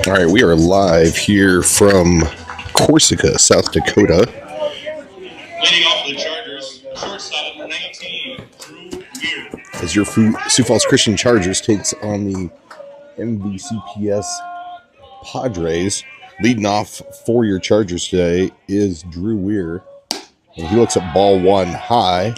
All right, we are live here from Corsica, South Dakota. Leading off the Chargers, shortstop 19, Drew Weir. As your Sioux Falls Christian Chargers takes on the MVCPS Padres. Leading off for your Chargers today is Drew Weir. And he looks at ball one high.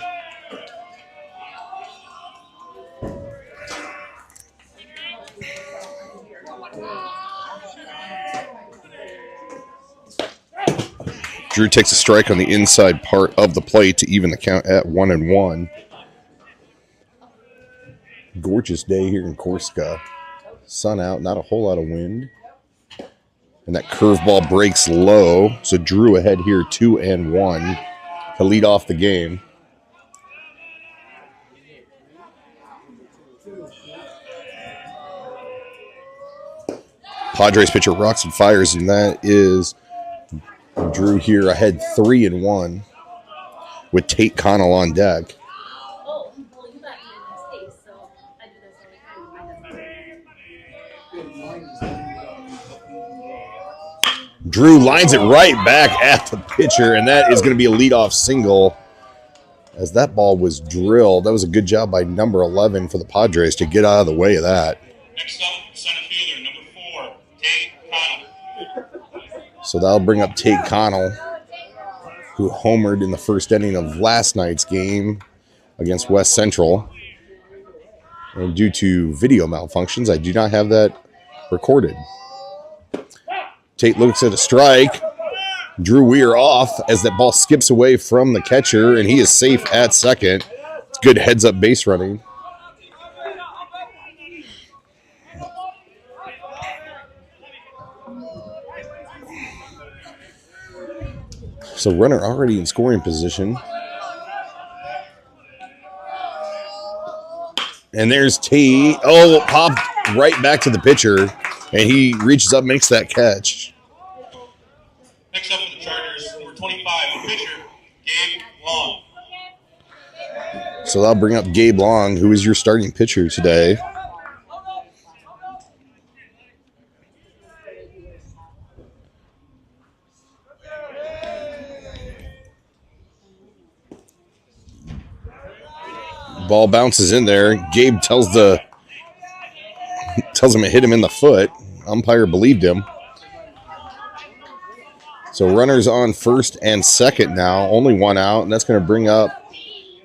Drew takes a strike on the inside part of the plate to even the count at 1-1. Gorgeous day here in Corsica. Sun out, not a whole lot of wind. And that curveball breaks low. So Drew ahead here 2-1 to lead off the game. Padres pitcher rocks and fires, and that is Drew here ahead 3-1 with Tate Connell on deck. Drew lines it right back at the pitcher, and that is going to be a leadoff single as that ball was drilled. That was a good job by number 11 for the Padres to get out of the way of that. Next up, center fielder, number 4, Tate Connell. So that'll bring up Tate Connell, who homered in the first inning of last night's game against West Central. And due to video malfunctions, I do not have that recorded. Tate looks at a strike. Drew Weir off as that ball skips away from the catcher, and he is safe at second. It's good heads-up base running. So runner already in scoring position. And there's Tate. Oh, popped right back to the pitcher, and he reaches up, makes that catch. Next up for the Chargers, number 25, the pitcher, Gabe Long. So that'll bring up Gabe Long, who is your starting pitcher today. Ball bounces in there. Gabe tells him it hit him in the foot. Umpire believed him. So runners on first and second now. Only one out, and that's going to bring up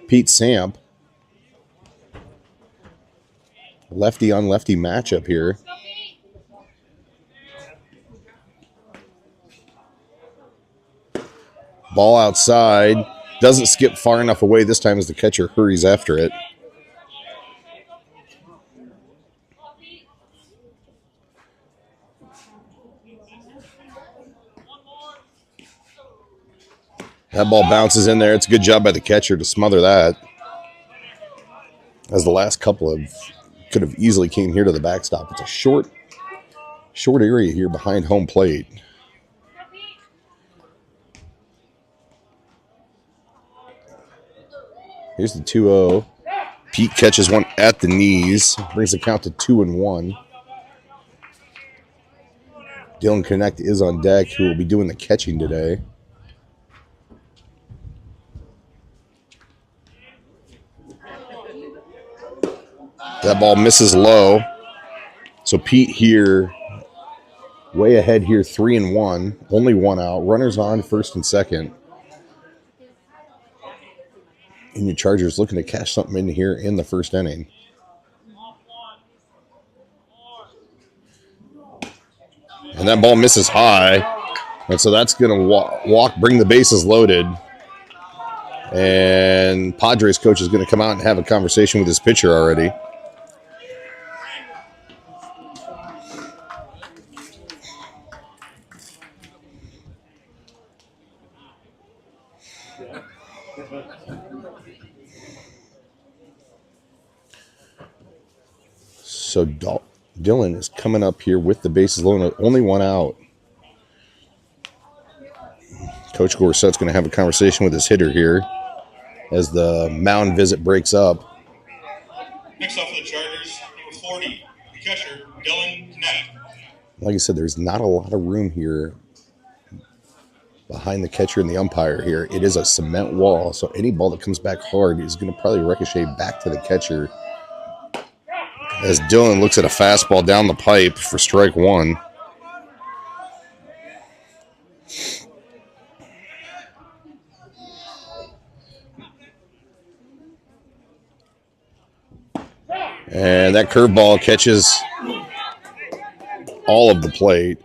Pete Samp. Lefty on lefty matchup here. Ball outside. Doesn't skip far enough away this time as the catcher hurries after it. That ball bounces in there. It's a good job by the catcher to smother that. As the last couple of could have easily came here to the backstop. It's a short area here behind home plate. Here's the 2-0. Pete catches one at the knees. Brings the count to 2-1. Dylan Connect is on deck, who will be doing the catching today. That ball misses low. So Pete here, way ahead here, 3-1. Only one out. Runners on first and second. And your Chargers looking to cash something in here in the first inning. And that ball misses high. And so that's going to bring the bases loaded. And Padres coach is going to come out and have a conversation with his pitcher already. So Dylan is coming up here with the bases loaded, only one out. Coach Gorset's going to have a conversation with his hitter here as the mound visit breaks up. Next up for the Chargers, number 40, the catcher, Dylan Knapp. Like I said, there's not a lot of room here behind the catcher and the umpire here. It is a cement wall, so any ball that comes back hard is going to probably ricochet back to the catcher. As Dylan looks at a fastball down the pipe for strike one. And that curveball catches all of the plate.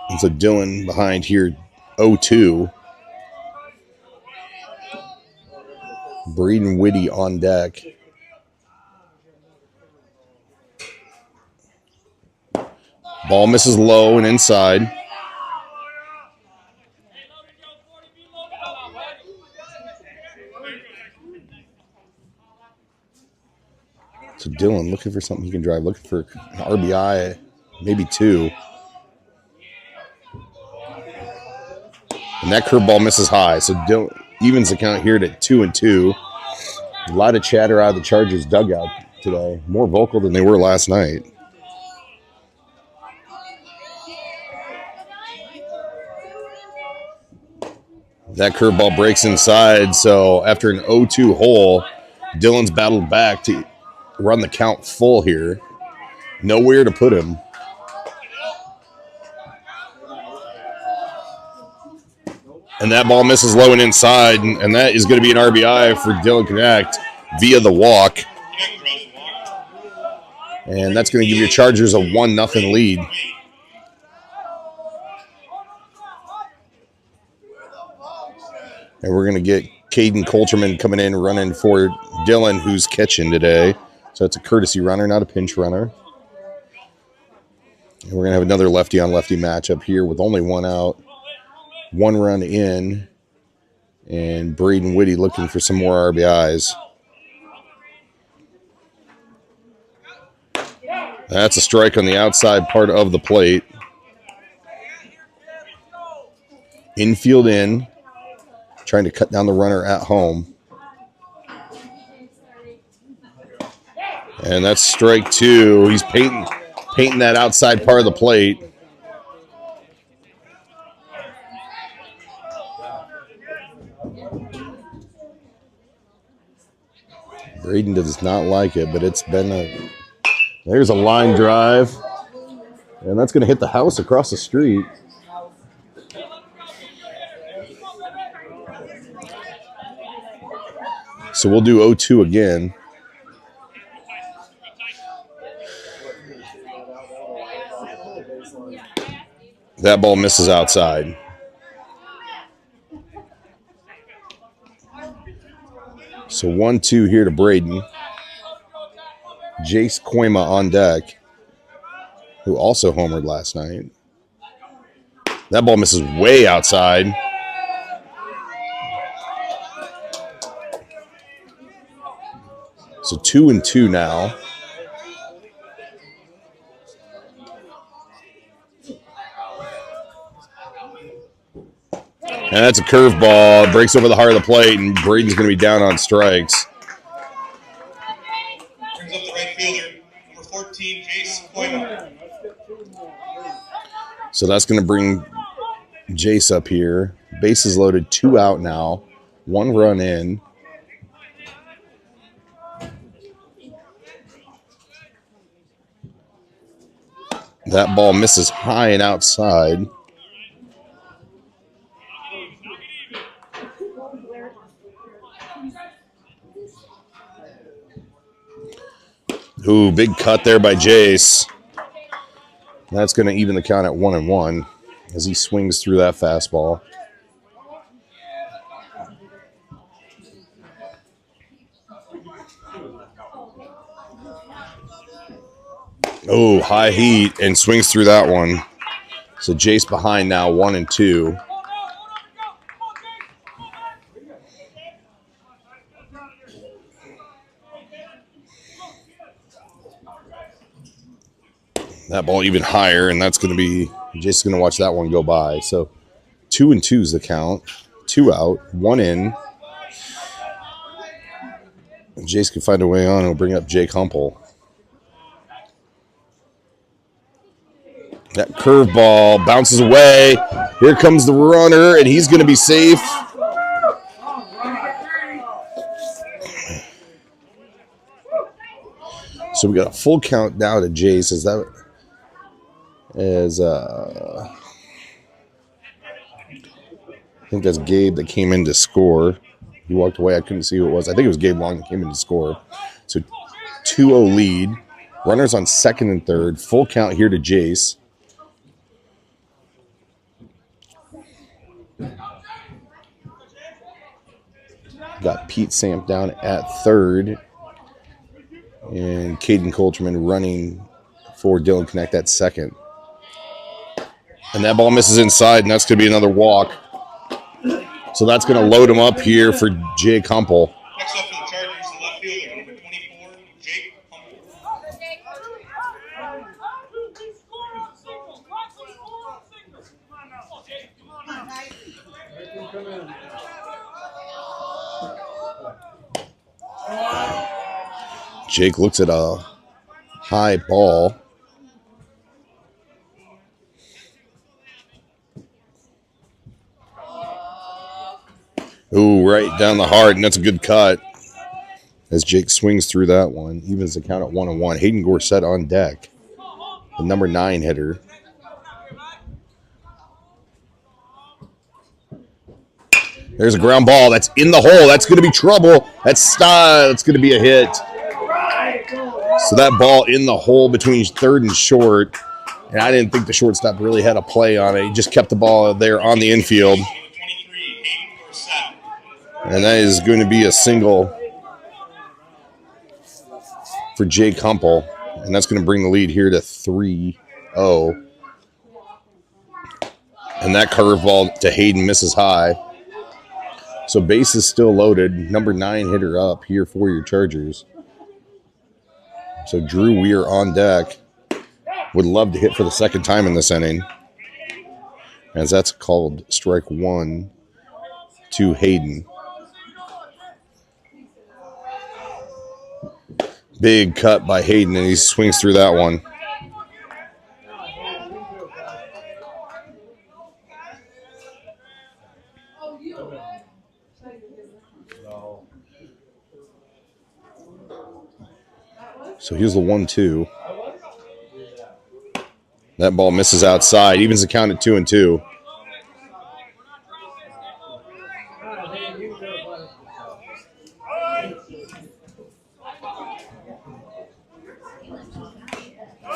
And so Dylan behind here, 0-2. Braden Whitty on deck. Ball misses low and inside. So Dylan looking for something he can drive, looking for an RBI, maybe two. And that curveball misses high. So Dylan evens the count here at 2-2. A lot of chatter out of the Chargers dugout today. More vocal than they were last night. That curveball breaks inside. So after an 0-2 hole, Dylan's battled back to run the count full here. Nowhere to put him. And that ball misses low and inside, and that is going to be an RBI for Dylan Connect via the walk. And that's going to give your Chargers a 1-0 lead. And we're going to get Caden Coulterman coming in, running for Dylan, who's catching today. So it's a courtesy runner, not a pinch runner. And we're going to have another lefty-on-lefty matchup here with only one out. 1 run in. And Braden Whitty looking for some more RBIs. That's a strike on the outside part of the plate. Infield in. Trying to cut down the runner at home. And that's strike two. He's painting that outside part of the plate. Braden does not like it, but it's been a... There's a line drive. And that's going to hit the house across the street. So we'll do 0-2 again. That ball misses outside. So 1-2 here to Braden. Jace Koima on deck, who also homered last night. That ball misses way outside. So 2-2 now. And that's a curveball. Breaks over the heart of the plate, and Braden's going to be down on strikes. Brings up the right fielder, number 14, Jace Koima. So that's going to bring Jace up here. Bases loaded, 2 out now. 1 run in. That ball misses high and outside. Ooh, big cut there by Jace. That's going to even the count at 1-1 as he swings through that fastball. Oh, high heat and swings through that one. So Jace behind now, 1-2. That ball even higher, and that's going to be, Jace's going to watch that one go by. So 2-2 is the count. 2 out, 1 in. And Jace can find a way on and will bring up Jake Humple. That curveball bounces away. Here comes the runner, and he's going to be safe. So we got a full count now to Jace. I think that's Gabe that came in to score. He walked away. I couldn't see who it was. I think it was Gabe Long that came in to score. So 2-0 lead. Runners on second and third. Full count here to Jace. Got Pete Samp down at third. And Caden Coulterman running for Dylan Connect at second. And that ball misses inside, and that's going to be another walk. So that's going to load him up here for Jake Humpel. Next up for the Chargers, the left fielder, number 24, Jake Humpel. Jake looks at a high ball. Ooh, right down the heart, and that's a good cut. As Jake swings through that one, evens the count at 1-1. Hayden Gorsett on deck, the number 9 hitter. There's a ground ball. That's in the hole. That's going to be trouble. That's going to be a hit. So that ball in the hole between third and short. And I didn't think the shortstop really had a play on it. He just kept the ball there on the infield. And that is going to be a single for Jake Humpel. And that's going to bring the lead here to 3-0. And that curveball to Hayden misses high. So base is still loaded. Number 9 hitter up here for your Chargers. So Drew Weir on deck. Would love to hit for the second time in this inning. As that's called strike 1 to Hayden. Big cut by Hayden, and he swings through that one. So here's the 1-2. That ball misses outside. Evens the count at 2-2.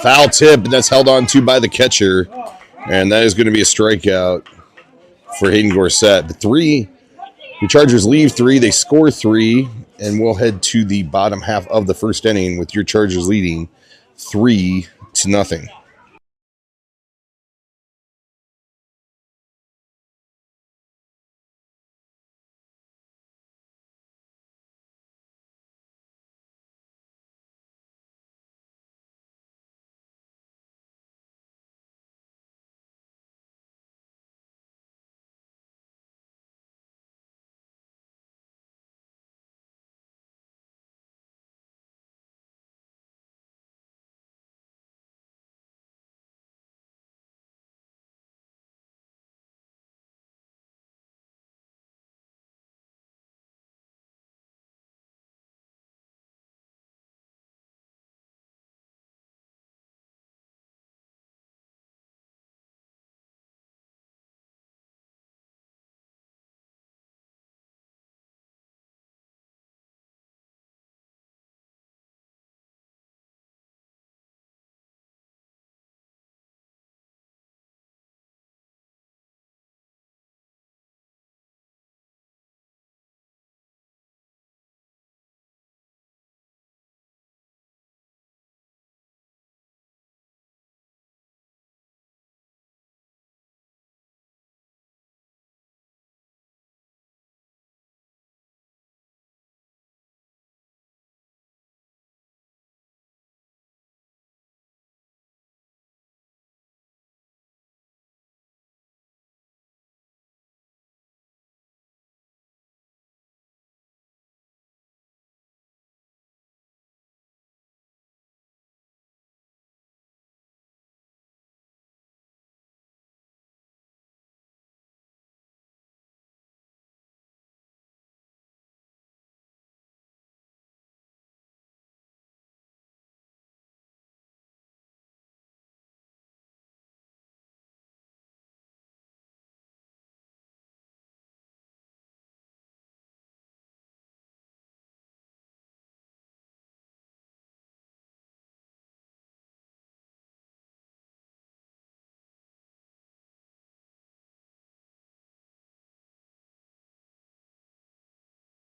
Foul tip, and that's held on to by the catcher. And that is going to be a strikeout for Hayden Gorsett. The Chargers leave 3. They score 3. And we'll head to the bottom half of the first inning with your Chargers leading 3-0.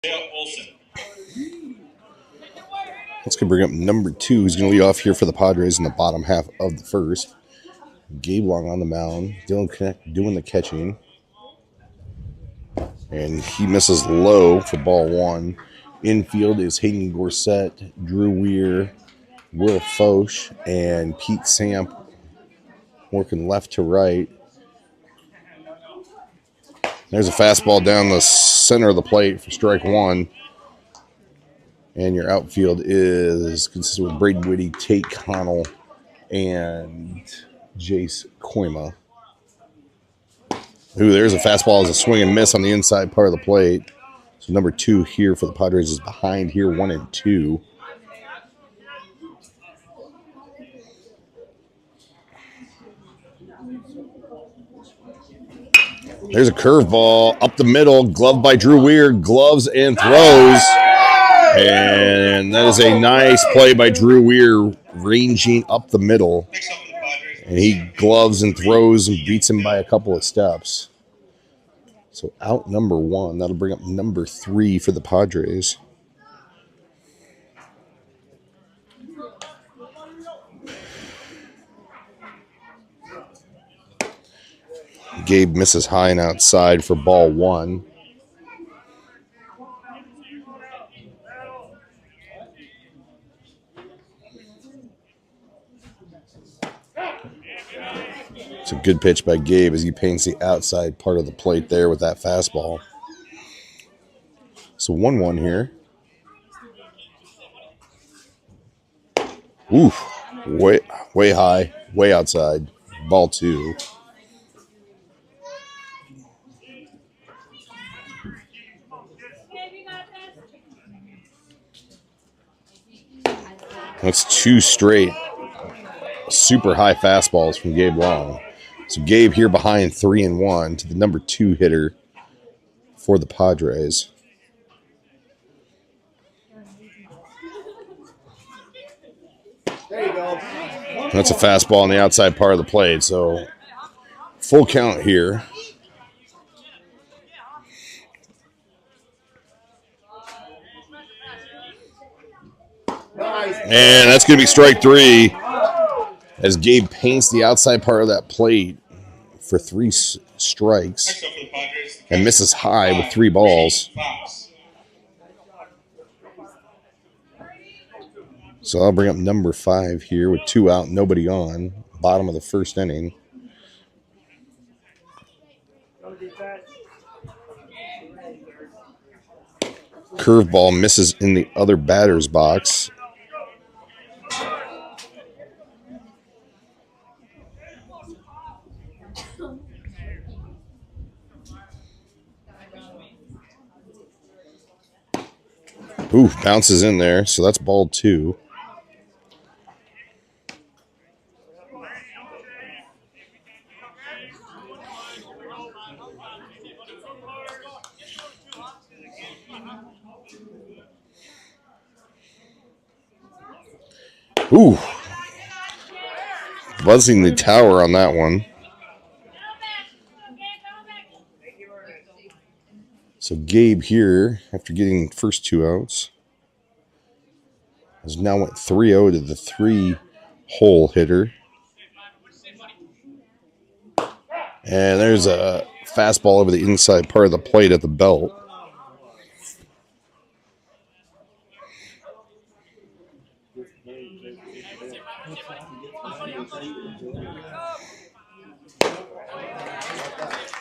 Olsen. Let's go bring up number 2. He's going to lead off here for the Padres in the bottom half of the first. Gabe Long on the mound. Dylan Connect doing the catching. And he misses low for ball 1. Infield is Hayden Gorsett, Drew Weir, Will Foch, and Pete Samp working left to right. There's a fastball down the center of the plate for strike 1. And your outfield is consistent with Braden Whitty, Tate Connell, and Jace Koima. Ooh, there's a fastball as a swing and miss on the inside part of the plate. So number 2 here for the Padres is behind here, 1 and 2. There's a curveball up the middle, gloved by Drew Weir, gloves and throws. And that is a nice play by Drew Weir, ranging up the middle. And he gloves and throws and beats him by a couple of steps. So out number 1. That'll bring up number 3 for the Padres. Gabe misses high and outside for ball 1. It's a good pitch by Gabe as he paints the outside part of the plate there with that fastball. So 1-1 here. Oof. Way high, way outside. Ball 2. That's 2 straight super high fastballs from Gabe Long. So Gabe here behind 3-1 to the number 2 hitter for the Padres. There you go. That's a fastball on the outside part of the plate. So full count here. Nice. And that's going to be strike 3 as Gabe paints the outside part of that plate for 3 strikes and misses high with 3 balls. So I'll bring up number 5 here with 2 out, nobody on, bottom of the first inning. Curveball misses in the other batter's box. Ooh, bounces in there, so that's ball 2. Ooh. Buzzing the tower on that one. So Gabe here, after getting the first 2 outs, has now went 3-0 to the 3-hole hitter. And there's a fastball over the inside part of the plate at the belt.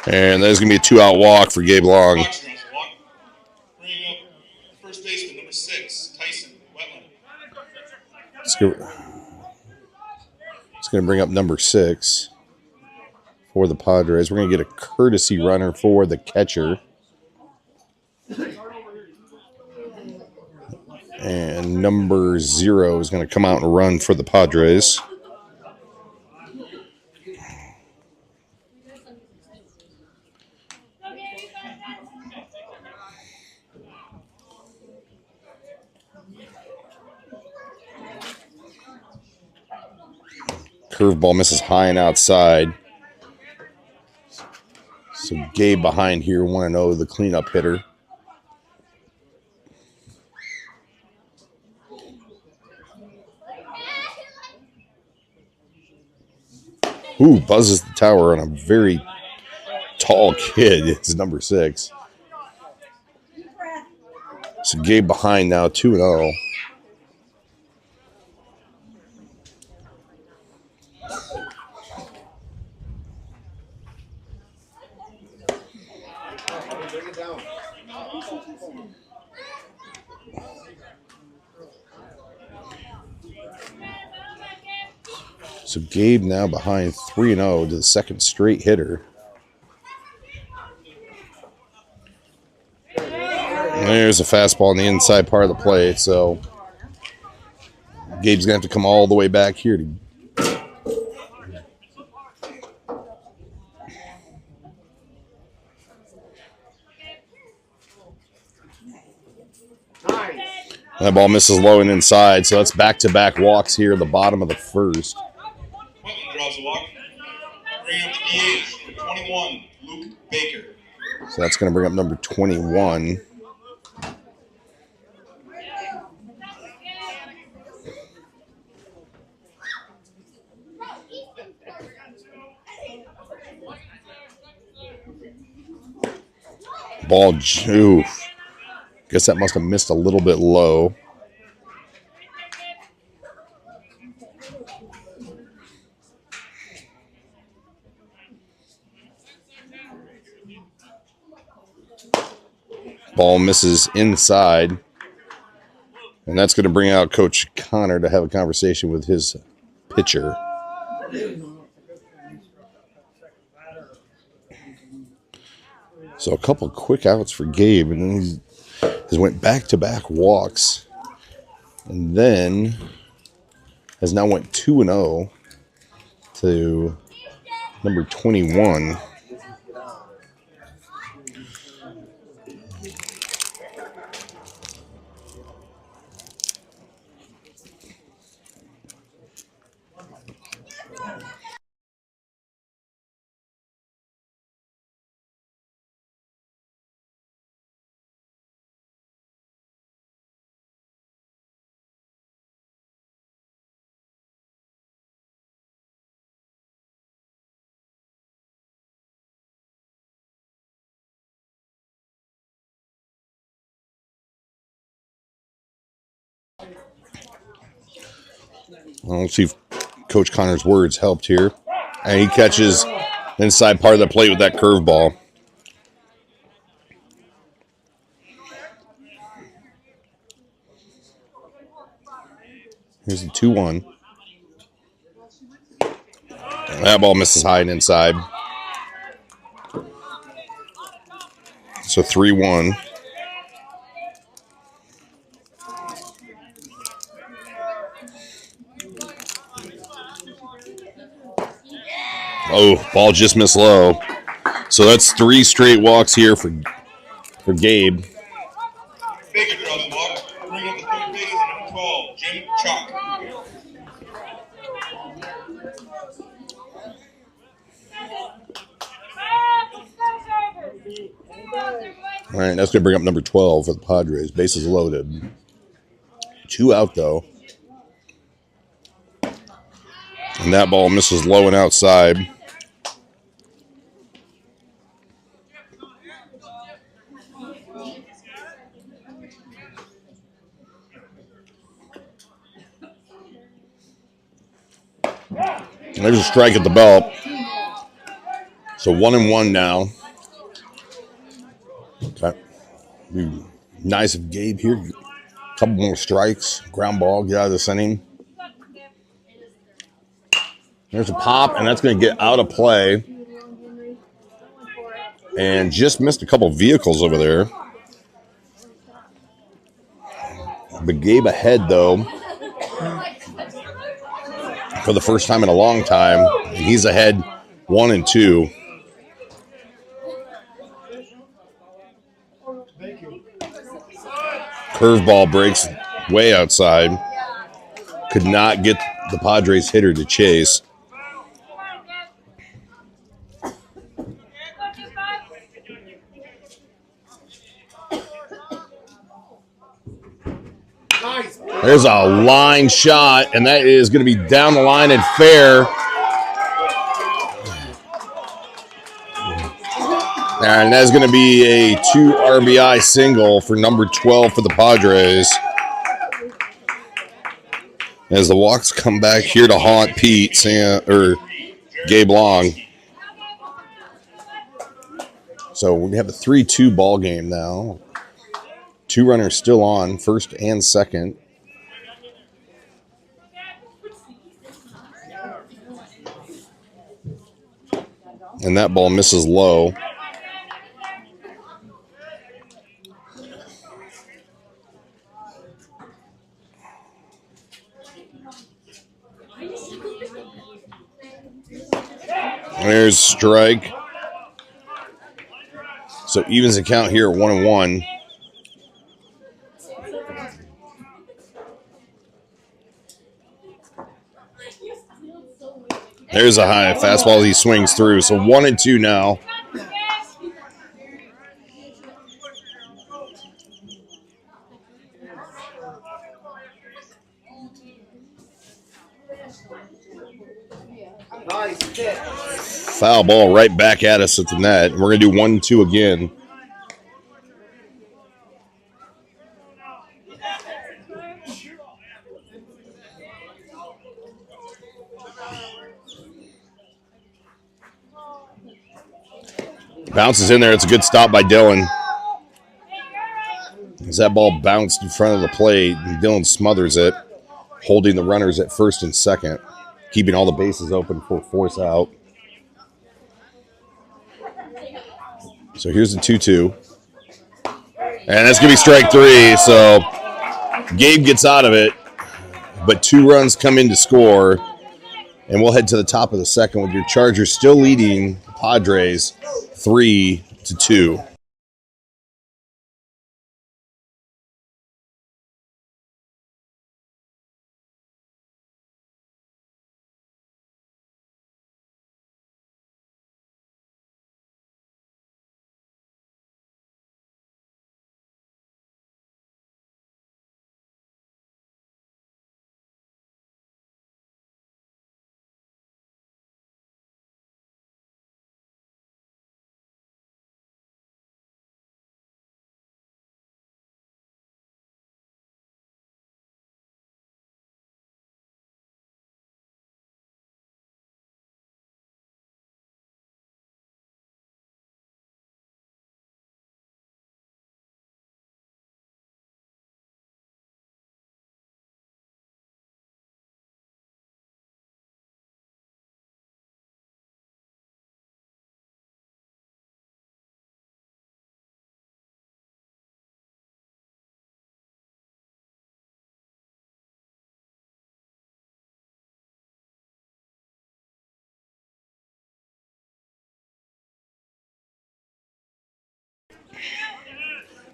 And there's going to be a 2-out walk for Gabe Long. First baseman, number 6, Tyson Wetland. It's going to bring up number 6 for the Padres. We're going to get a courtesy runner for the catcher. And number 0 is going to come out and run for the Padres. Curveball misses high and outside. So Gabe behind here, 1-0, the cleanup hitter. Ooh, buzzes the tower on a very tall kid. It's number 6. So Gabe behind now, 2-0. So Gabe now behind 3-0 to the second straight hitter. And there's a fastball on the inside part of the plate, so Gabe's going to have to come all the way back here to that ball misses low and inside, so that's back-to-back walks here at the bottom of the first. Quentin draws a walk. Bring up the DH, number 21, Luke Baker. So that's going to bring up number 21. Ball, oof. Guess that must have missed a little bit low. Ball misses inside. And that's going to bring out Coach Connor to have a conversation with his pitcher. So a couple quick outs for Gabe, and then he went back-to-back walks, and then has now went 2-0 to number 21. Let's see if Coach Connor's words helped here. And he catches inside part of the plate with that curveball. Here's the 2-1. That ball misses high and inside. So 3-1. Oh, ball just missed low. So that's 3 straight walks here for Gabe. Baker draws a walk. Bring up the third base, number 12, Jim Chalk. All right, that's going to bring up number 12 for the Padres. Bases loaded. 2 out, though. And that ball misses low and outside. There's a strike at the belt. So 1-1 now. Okay. Nice of Gabe here. Couple more strikes. Ground ball. Get out of this inning. There's a pop, and that's going to get out of play. And just missed a couple vehicles over there. But Gabe ahead, though, for the first time in a long time. And he's ahead 1-2. Curveball breaks way outside. Could not get the Padres hitter to chase. There's a line shot, and that is going to be down the line and fair. And that's going to be a 2 RBI single for number 12 for the Padres. As the walks come back here to haunt Gabe Long. So we have a 3-2 ball game now. 2 runners still on, first and second. And that ball misses low. There's strike. So evens the count here at 1-1. There's a high fastball he swings through. So 1-2 now. Foul ball right back at us at the net. We're going to do 1-2 again. Bounces in there. It's a good stop by Dylan. As that ball bounced in front of the plate, Dylan smothers it, holding the runners at first and second, keeping all the bases open for force out. So here's the 2-2. And that's going to be strike 3. So Gabe gets out of it, but 2 runs come in to score. And we'll head to the top of the second with your Chargers still leading the Padres 3-2.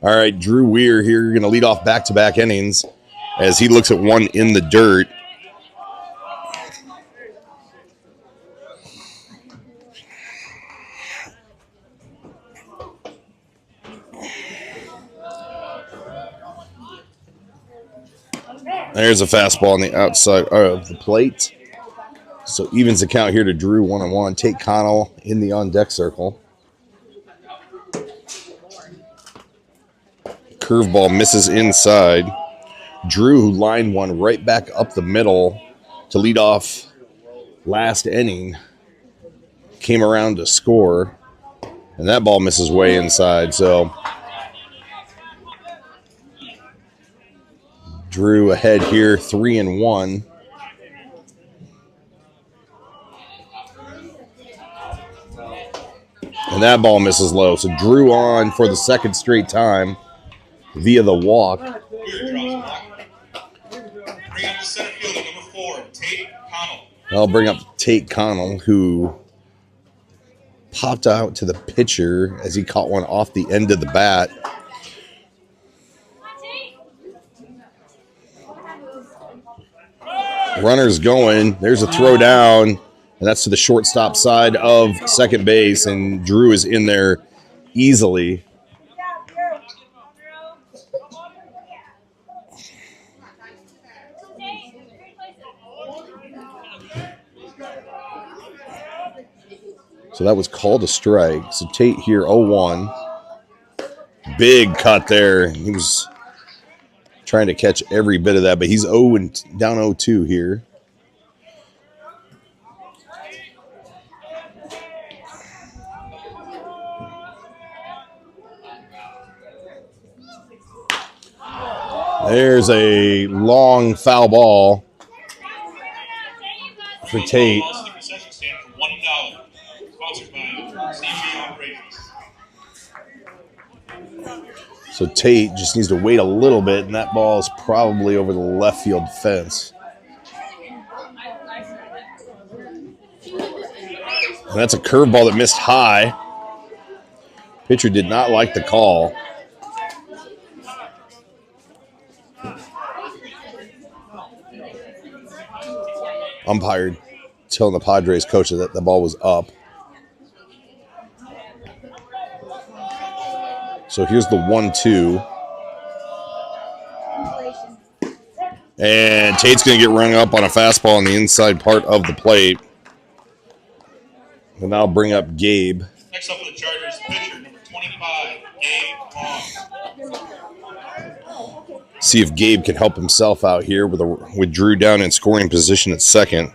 All right, Drew Weir here going to lead off back-to-back innings as he looks at one in the dirt. There's a fastball on the outside of the plate. So evens the count here to Drew 1-1. Tate Connell in the on-deck circle. Curveball misses inside. Drew, who lined one right back up the middle to lead off last inning, came around to score, and that ball misses way inside. So Drew ahead here, 3-1. And that ball misses low. So Drew on for the second straight time via the walk. Bring up the center fielder, number 4, Tate Connell. I'll bring up Tate Connell, who popped out to the pitcher as he caught one off the end of the bat. Runner's going. There's a throw down, and that's to the shortstop side of second base, and Drew is in there easily. So that was called a strike. So Tate here, 0-1. Big cut there. He was trying to catch every bit of that, but he's down 0-2 here. There's a long foul ball for Tate. So Tate just needs to wait a little bit, and that ball is probably over the left field fence. And that's a curveball that missed high. Pitcher did not like the call. Umpire telling the Padres coach that the ball was up. So here's the 1-2. And Tate's going to get rung up on a fastball on the inside part of the plate. And I'll bring up Gabe. Next up for the Chargers, pitcher number 25, Gabe Long. See if Gabe can help himself out here with Drew down in scoring position at second.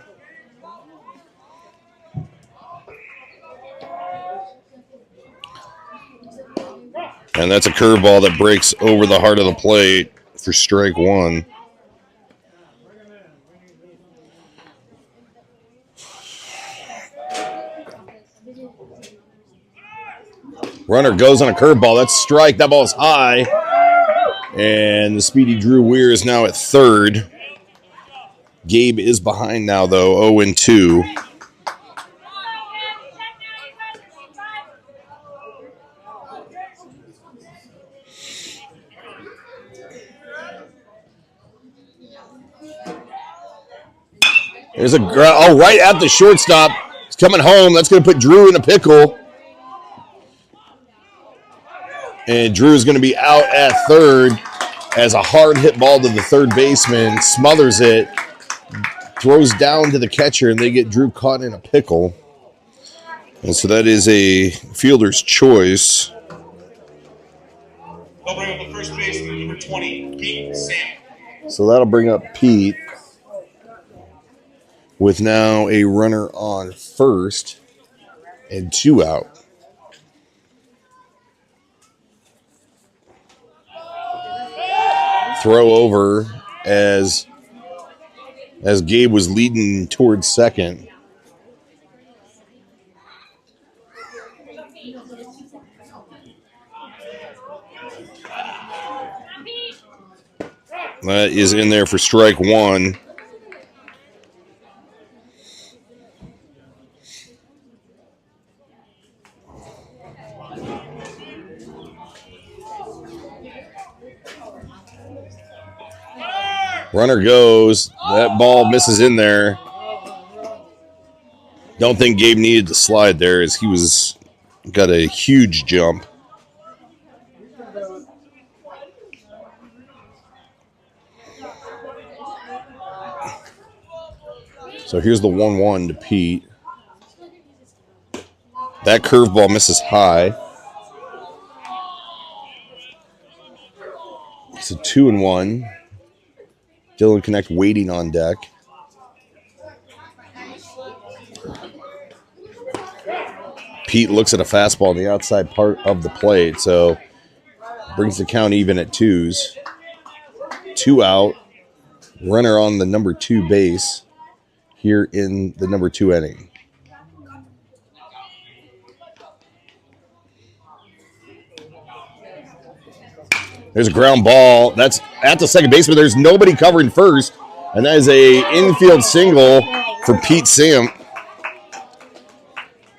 And that's a curveball that breaks over the heart of the plate for strike one. Runner goes on a curveball. That's a strike. That ball's high. And the speedy Drew Weir is now at third. Gabe is behind now, though, 0-2. There's right at the shortstop. He's coming home. That's going to put Drew in a pickle. And Drew is going to be out at third as a hard hit ball to the third baseman smothers it, throws down to the catcher, and they get Drew caught in a pickle. And so that is a fielder's choice. They'll bring up the first baseman, number 20, Pete Sam. So that'll bring up Pete with now a runner on first and 2 out. Throw over as Gabe was leading towards second. That is in there for strike one. Runner goes. That ball misses in there. Don't think Gabe needed to slide there as he got a huge jump. So here's the 1-1 to Pete. That curveball misses high. It's a 2-1. Dylan Connect waiting on deck. Pete looks at a fastball on the outside part of the plate, so brings the count even at 2s. 2 out. Runner on the number 2 base here in the number 2 inning. There's a ground ball. That's at the second baseman. There's nobody covering first. And that is a infield single for Pete Sam.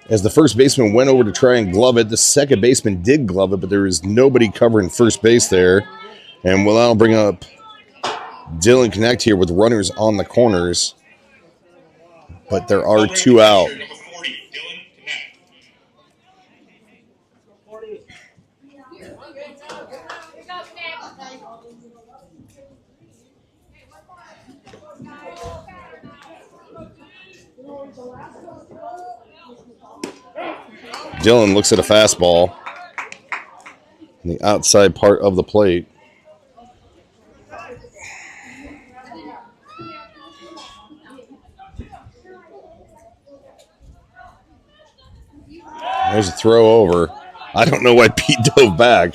As the first baseman went over to try and glove it, the second baseman did glove it, but there is nobody covering first base there. And I'll bring up Dylan Connect here with runners on the corners. But there are 2 out. Dylan looks at a fastball in the outside part of the plate. There's a throw over. I don't know why Pete dove back.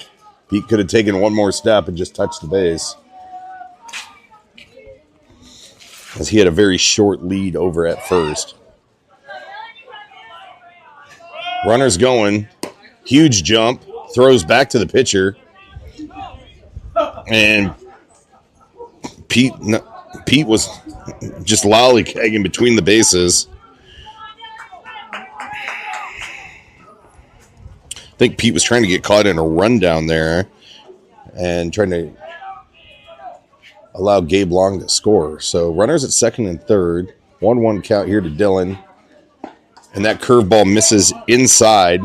Pete could have taken one more step and just touched the base, as he had a very short lead over at first. Runner's going. Huge jump. Throws back to the pitcher. And Pete was just lollygagging between the bases. I think Pete was trying to get caught in a run down there and trying to allow Gabe Long to score. So runners at second and third. 1-1 count here to Dylan. And that curveball misses inside.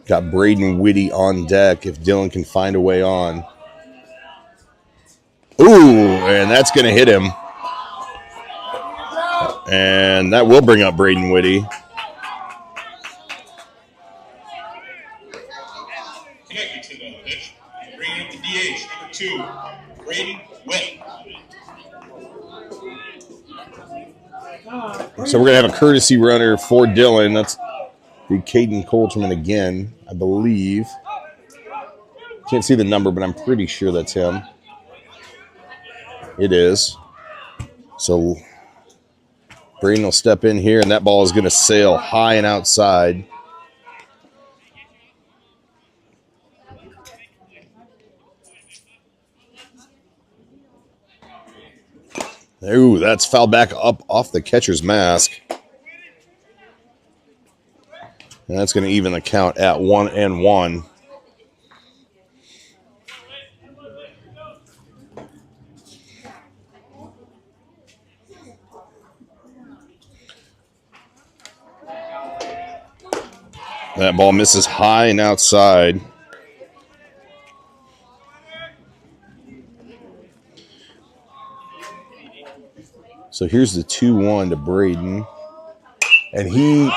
Got Braden Whitty on deck if Dylan can find a way on. Ooh, and that's going to hit him. And that will bring up Braden Whitty. Connected to the pitch. Bringing up the DH, number 2, Braden Whitty. So we're going to have a courtesy runner for Dylan. That's the Caden Coulterman again, I believe. Can't see the number, but I'm pretty sure that's him. It is. So Braden will step in here, and that ball is going to sail high and outside. Ooh, that's fouled back up off the catcher's mask. And that's going to even the count at 1-1. That ball misses high and outside. So here's the 2-1 to Braden. And he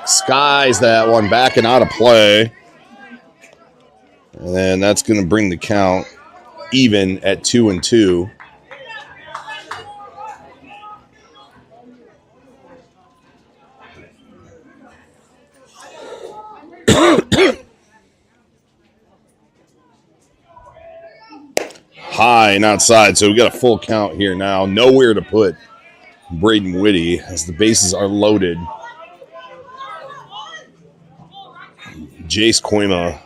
skies that one back and out of play. And then that's going to bring the count even at 2-2. High and outside, so we got a full count here now. Nowhere to put Braden Whitty as the bases are loaded. Jace Koima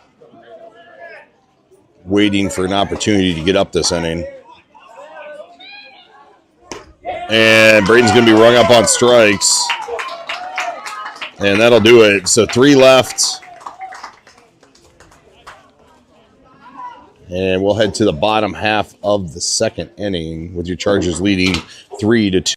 waiting for an opportunity to get up this inning. And Braden's going to be rung up on strikes. And that'll do it. So 3 left. And we'll head to the bottom half of the second inning with your Chargers leading 3-2.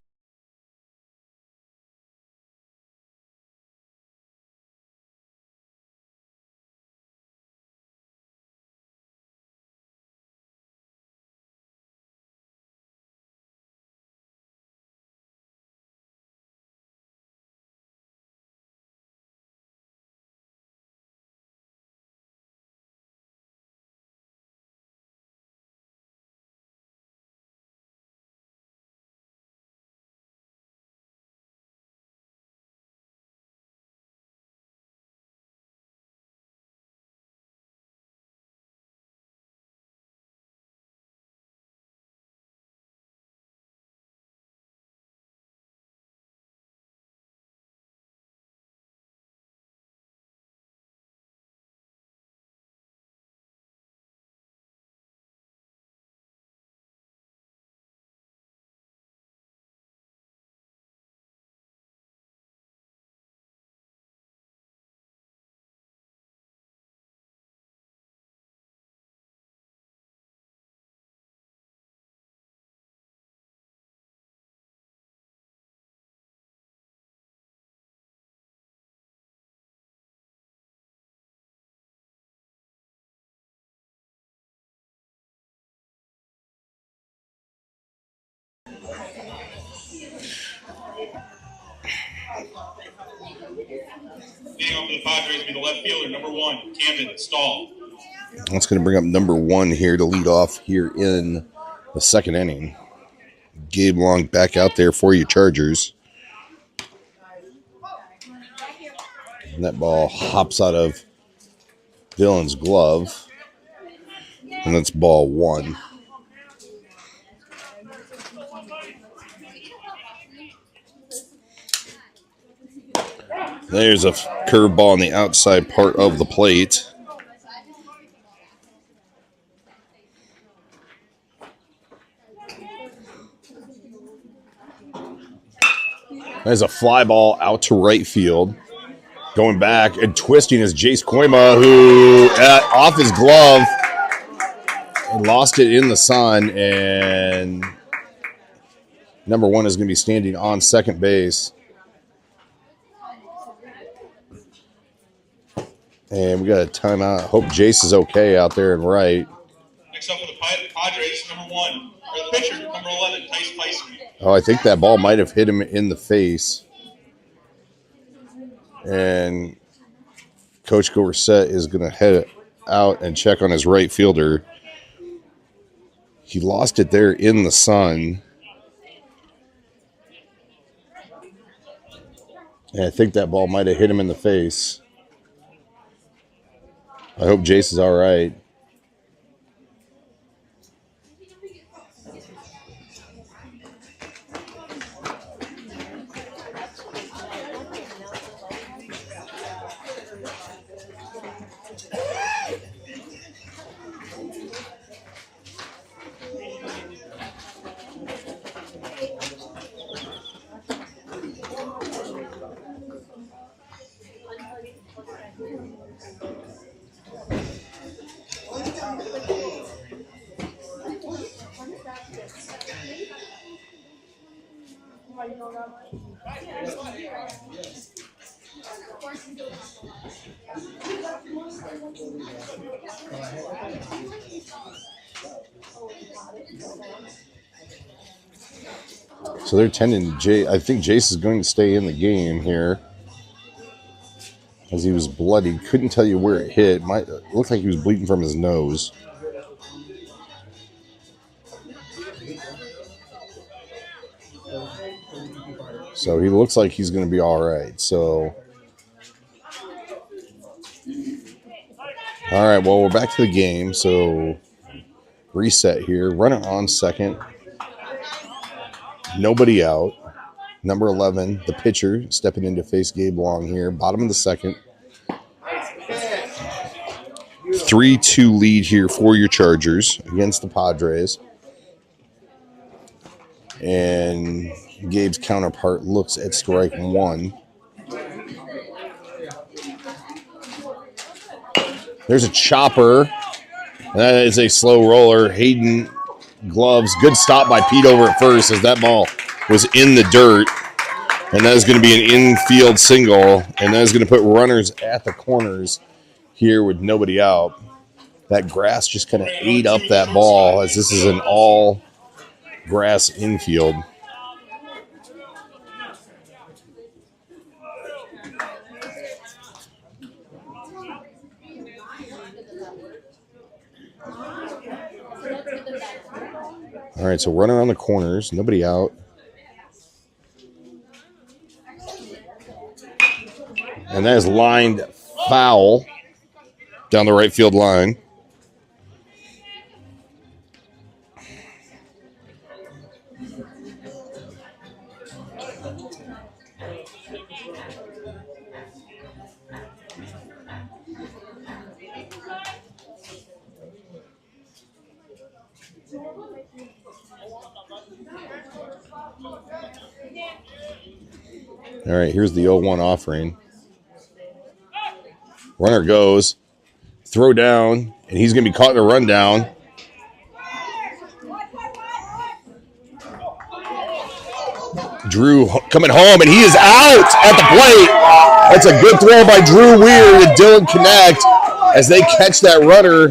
Leading off for the Padres will be the left fielder, number 1, Camden Stahl. That's going to bring up number 1 here to lead off here in the second inning. Gabe Long back out there for you, Chargers. And that ball hops out of Dylan's glove. And that's ball 1. There's a curveball on the outside part of the plate. There's a fly ball out to right field. Going back and twisting is Jace Koima, who off his glove lost it in the sun, and number 1 is going to be standing on second base. And we got a timeout. Hope Jace is okay out there and right. Next up for the Padres, number 1, or the pitcher, number 11, Tyson Tyson. Oh, I think that ball might have hit him in the face. And Coach Gorset is going to head out and check on his right fielder. He lost it there in the sun. And I think that ball might have hit him in the face. I hope Jace is all right. So they're tending I think Jace is going to stay in the game here, as he was bloodied. Couldn't tell you where it hit. It looked like he was bleeding from his nose. So he looks like he's going to be all right. So, all right, well, we're back to the game. So reset here. Runner on second. Nobody out. Number 11, the pitcher, stepping in to face Gabe Long here. Bottom of the second. 3-2 lead here for your Chargers against the Padres. And Gabe's counterpart looks at strike 1. There's a chopper. That is a slow roller. Hayden gloves. Good stop by Pete over at first, as that ball was in the dirt. And that is going to be an infield single. And that is going to put runners at the corners here with nobody out. That grass just kind of ate up that ball, as this is an all grass infield. All right, so running around the corners, nobody out. And that is lined foul down the right field line. All right, here's the 0-1 offering. Runner goes, throw down, and he's going to be caught in a rundown. Drew coming home, and he is out at the plate. That's a good throw by Drew Weir to Dylan Connect as they catch that runner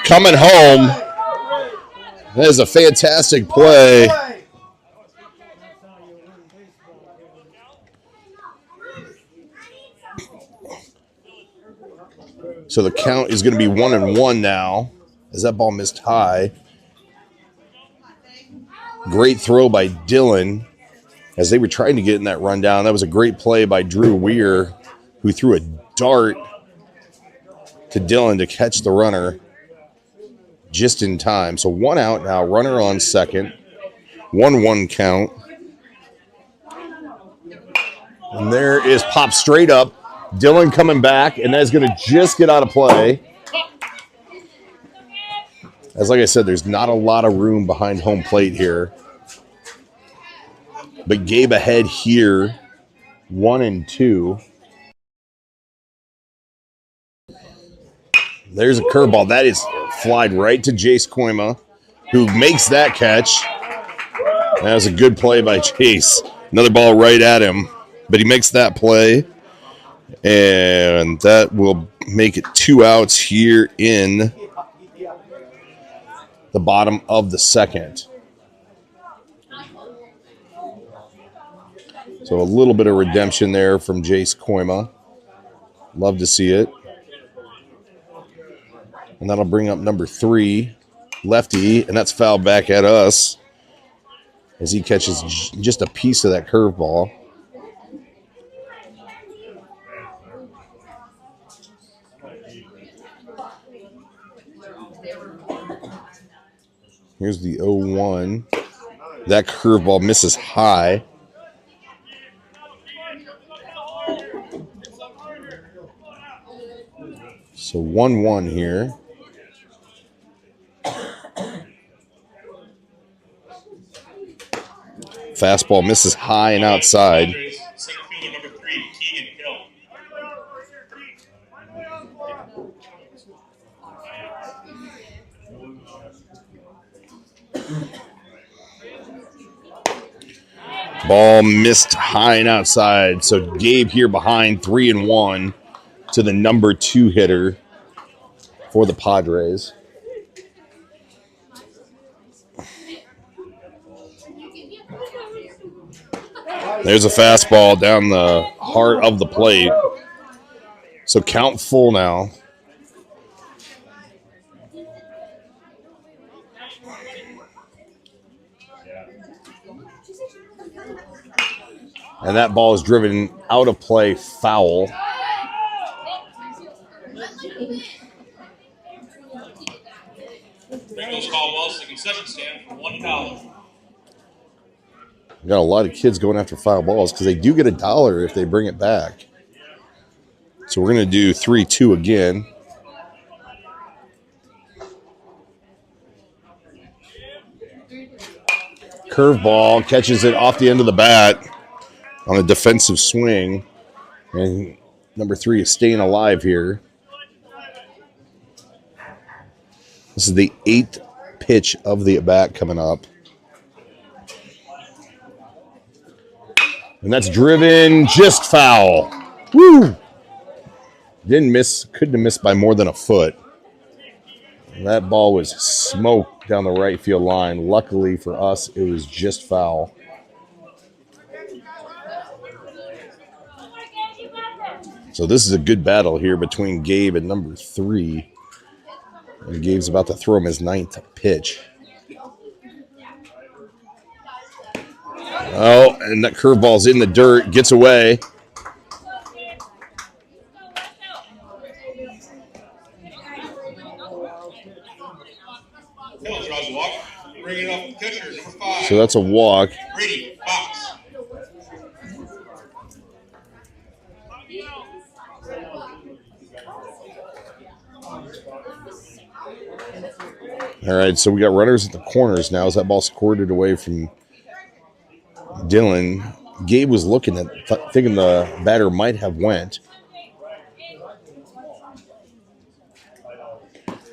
coming home. That is a fantastic play. So the count is going to be 1-1 now as that ball missed high. Great throw by Dylan as they were trying to get in that rundown. That was a great play by Drew Weir, who threw a dart to Dylan to catch the runner just in time. So 1 out now, runner on second. 1-1 count. And there is pop straight up. Dylan coming back, and that's going to just get out of play. As like I said, there's not a lot of room behind home plate here. But Gabe ahead here, 1-2. There's a curveball. That is flied right to Jace Koima, who makes that catch. That was a good play by Chase. Another ball right at him, but he makes that play. And that will make it 2 outs here in the bottom of the second. So a little bit of redemption there from Jace Koima. Love to see it. And that'll bring up number 3, lefty, and that's fouled back at us as he catches just a piece of that curveball. Here's the 0-1. That curveball misses high. So 1-1 here. Fastball misses high and outside. Center fielder number 3, Keegan Hill. Ball missed high and outside. So Gabe here behind 3-1 to the number 2 hitter for the Padres. There's a fastball down the heart of the plate. So count full now. And that ball is driven out of play, foul. Bring those call balls to the concession stand for $1. We got a lot of kids going after foul balls because they do get $1 if they bring it back. So we're going to do 3-2 again. Curveball catches it off the end of the bat on a defensive swing. And number 3 is staying alive here. This is the 8th pitch of the at-bat coming up. And that's driven just foul. Woo! Didn't miss, couldn't have missed by more than a foot. And that ball was smoked down the right field line. Luckily for us, it was just foul. So this is a good battle here between Gabe and number 3. And Gabe's about to throw him his 9th pitch. Oh, and that curveball's in the dirt, gets away. Hill draws a walk. Bringing up catcher number 5. So that's a walk. Brady Fox. All right, so we got runners at the corners now as that ball squirted away from Dylan. Gabe was looking at, thinking the batter might have went.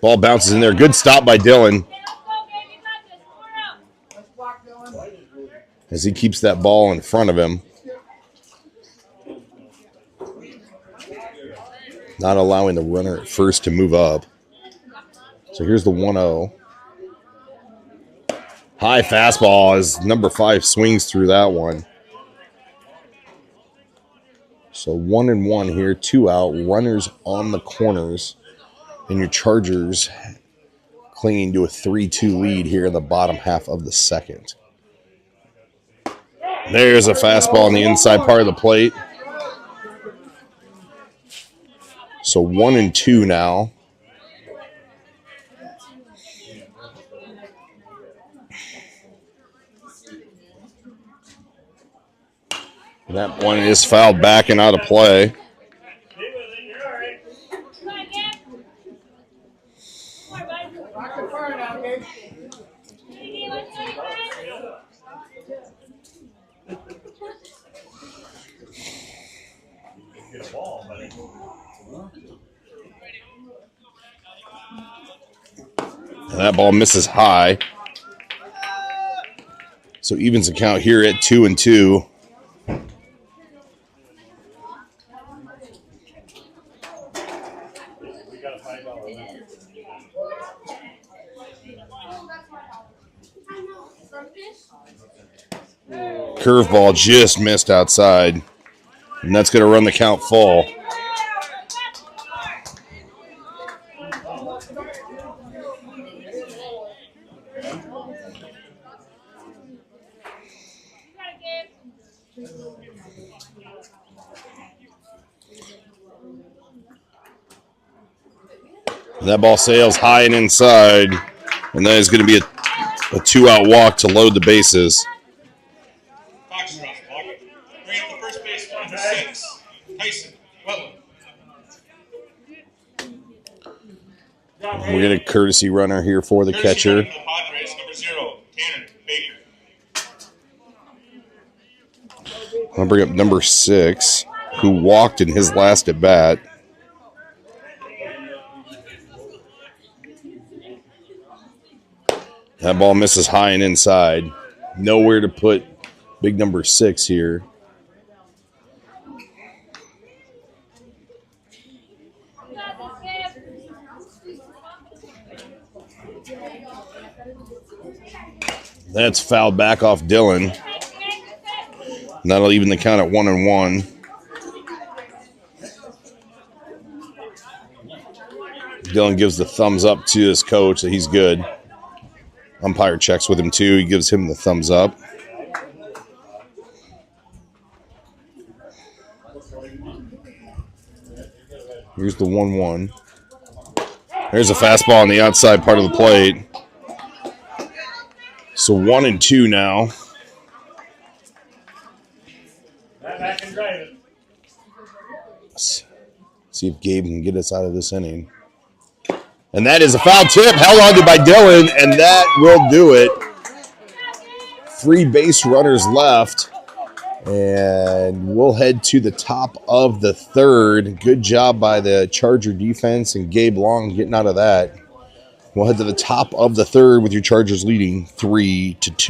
Ball bounces in there. Good stop by Dylan. As he keeps that ball in front of him. Not allowing the runner at first to move up. So here's the 1-0. High fastball as number 5 swings through that one. So 1-1 here, 2 out. Runners on the corners And your Chargers clinging to a 3-2 lead here in the bottom half of the second. There's a fastball on the inside part of the plate. So 1-2 now. That one is fouled back and out of play. And that ball misses high. So evens the count here at 2-2. Curveball just missed outside. And that's going to run the count full. That ball sails high and inside. And that is going to be a 2-out walk to load the bases. We're going to courtesy runner here for the catcher. I'm going to bring up number 6, who walked in his last at bat. That ball misses high and inside. Nowhere to put big number 6 here. That's fouled back off Dylan. And that'll even the count at 1-1. Dylan gives the thumbs up to his coach that he's good. Umpire checks with him too. He gives him the thumbs up. Here's the 1-1. There's a fastball on the outside part of the plate. So 1-2 now. See if Gabe can get us out of this inning. And that is a foul tip held on to by Dylan, and that will do it. 3 base runners left, and we'll head to the top of the third. Good job by the Charger defense and Gabe Long getting out of that. We'll head to the top of the third with your Chargers leading 3-2.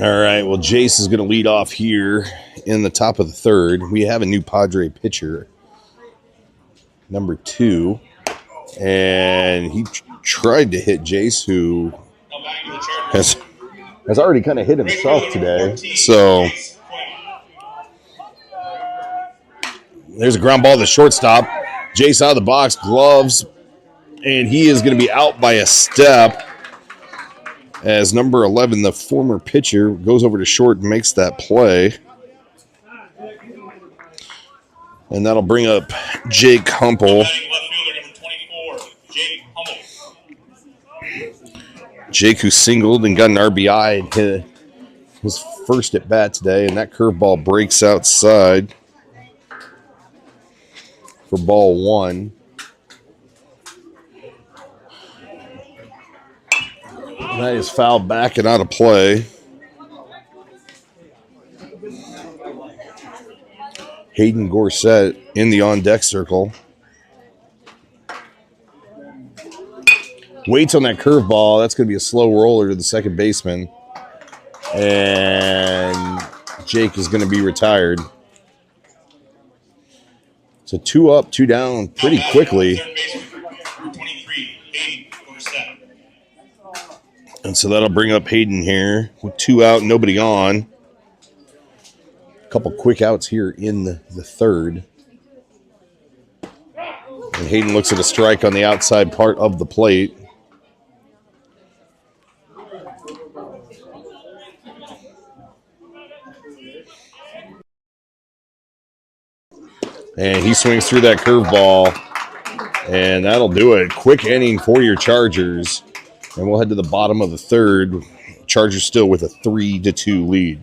All right, well, Jace is going to lead off here in the top of the third. We have a new Padre pitcher, number 2, and he tried to hit Jace, who batting for the Chargers. has already kind of hit himself today. So there's a ground ball to the shortstop. Jace out of the box, gloves, and he is going to be out by a step as number 11, the former pitcher, goes over to short and makes that play. And that'll bring up Jake Humple. Batting left fielder number 24, Jake Hummel. Jake, who singled and got an RBI and hit his first at bat today, and that curveball breaks outside for ball one. And that is fouled back and out of play. Hayden Gorsett in the on-deck circle. Waits on that curveball. That's going to be a slow roller to the second baseman. And Jake is going to be retired. So 2 up, 2 down pretty quickly. And so that'll bring up Hayden here with 2 out, nobody on. A couple quick outs here in the third. And Hayden looks at a strike on the outside part of the plate. And he swings through that curveball. And that'll do it. Quick inning for your Chargers. And we'll head to the bottom of the third. Chargers still with a 3-2 lead.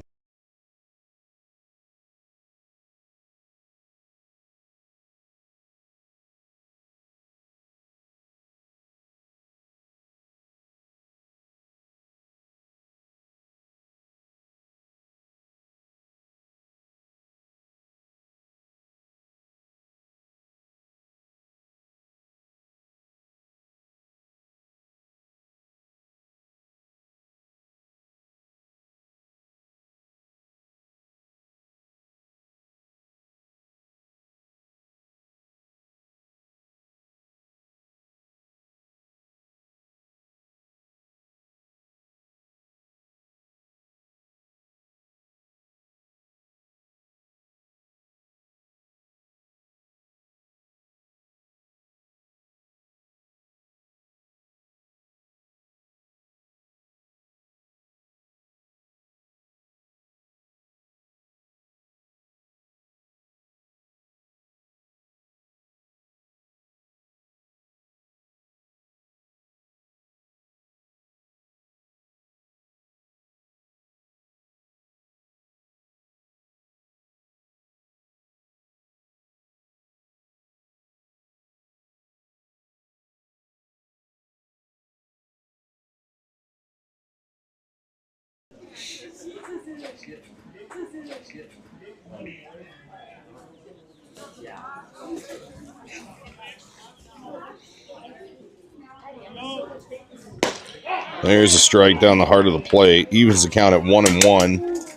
There's a strike down the heart of the plate. Evens the count at 1-1.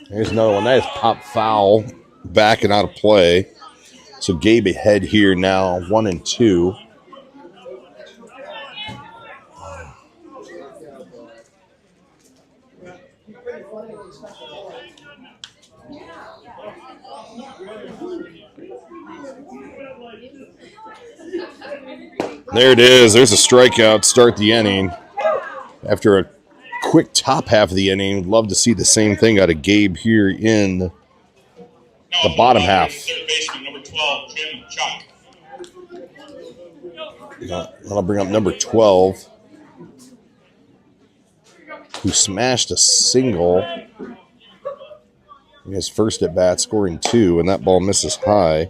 There's another one. That is pop foul. Back and out of play. So Gabe ahead here now, 1-2. There it is. There's a strikeout to start the inning. After a quick top half of the inning, would love to see the same thing out of Gabe here in the bottom half. Third baseman, number 12, Christian Charg. That'll bring up number 12, who smashed a single in his first at bat, scoring 2, and that ball misses high.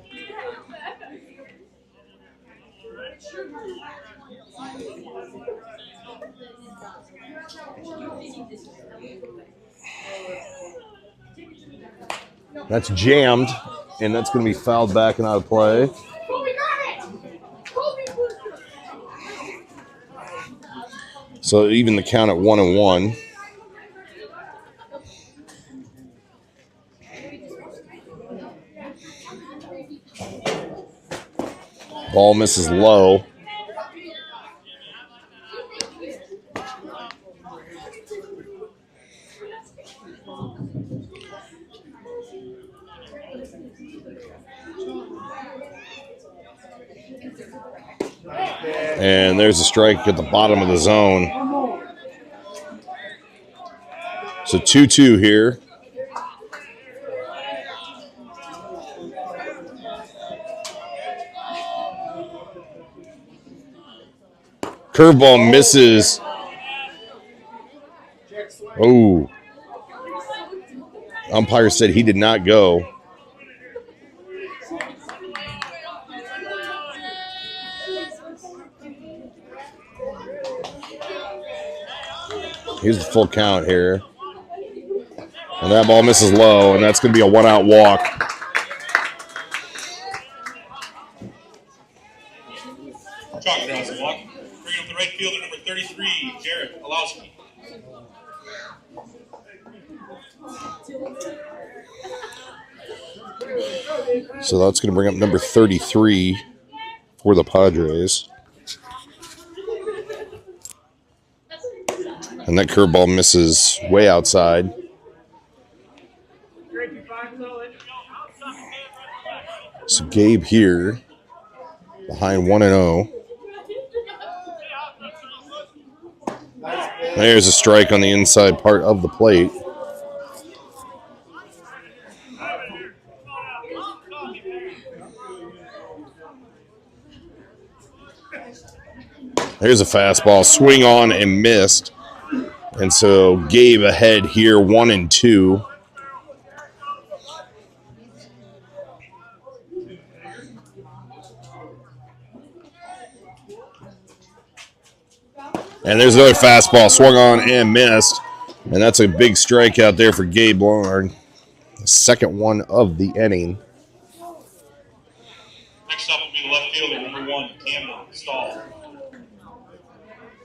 That's jammed, and that's going to be fouled back and out of play. So even the count at 1-1. Ball misses low. And there's a strike at the bottom of the zone. So 2-2 here. Curveball misses. Oh. Umpire said he did not go. Here's the full count here. And that ball misses low, and that's going to be a one-out walk. Charg draws the walk. Bringing up the right fielder, number 33, Jared Alowski. So that's going to bring up number 33 for the Padres. And that curveball misses way outside. So Gabe here behind 1-0. There's a strike on the inside part of the plate. There's a fastball, swing on and missed. And so Gabe ahead here, 1-2. And there's another fastball, swung on and missed. And that's a big strike out there for Gabe Lard. The second one of the inning. Next up will be the left fielder, number 1, Campbell Stahl.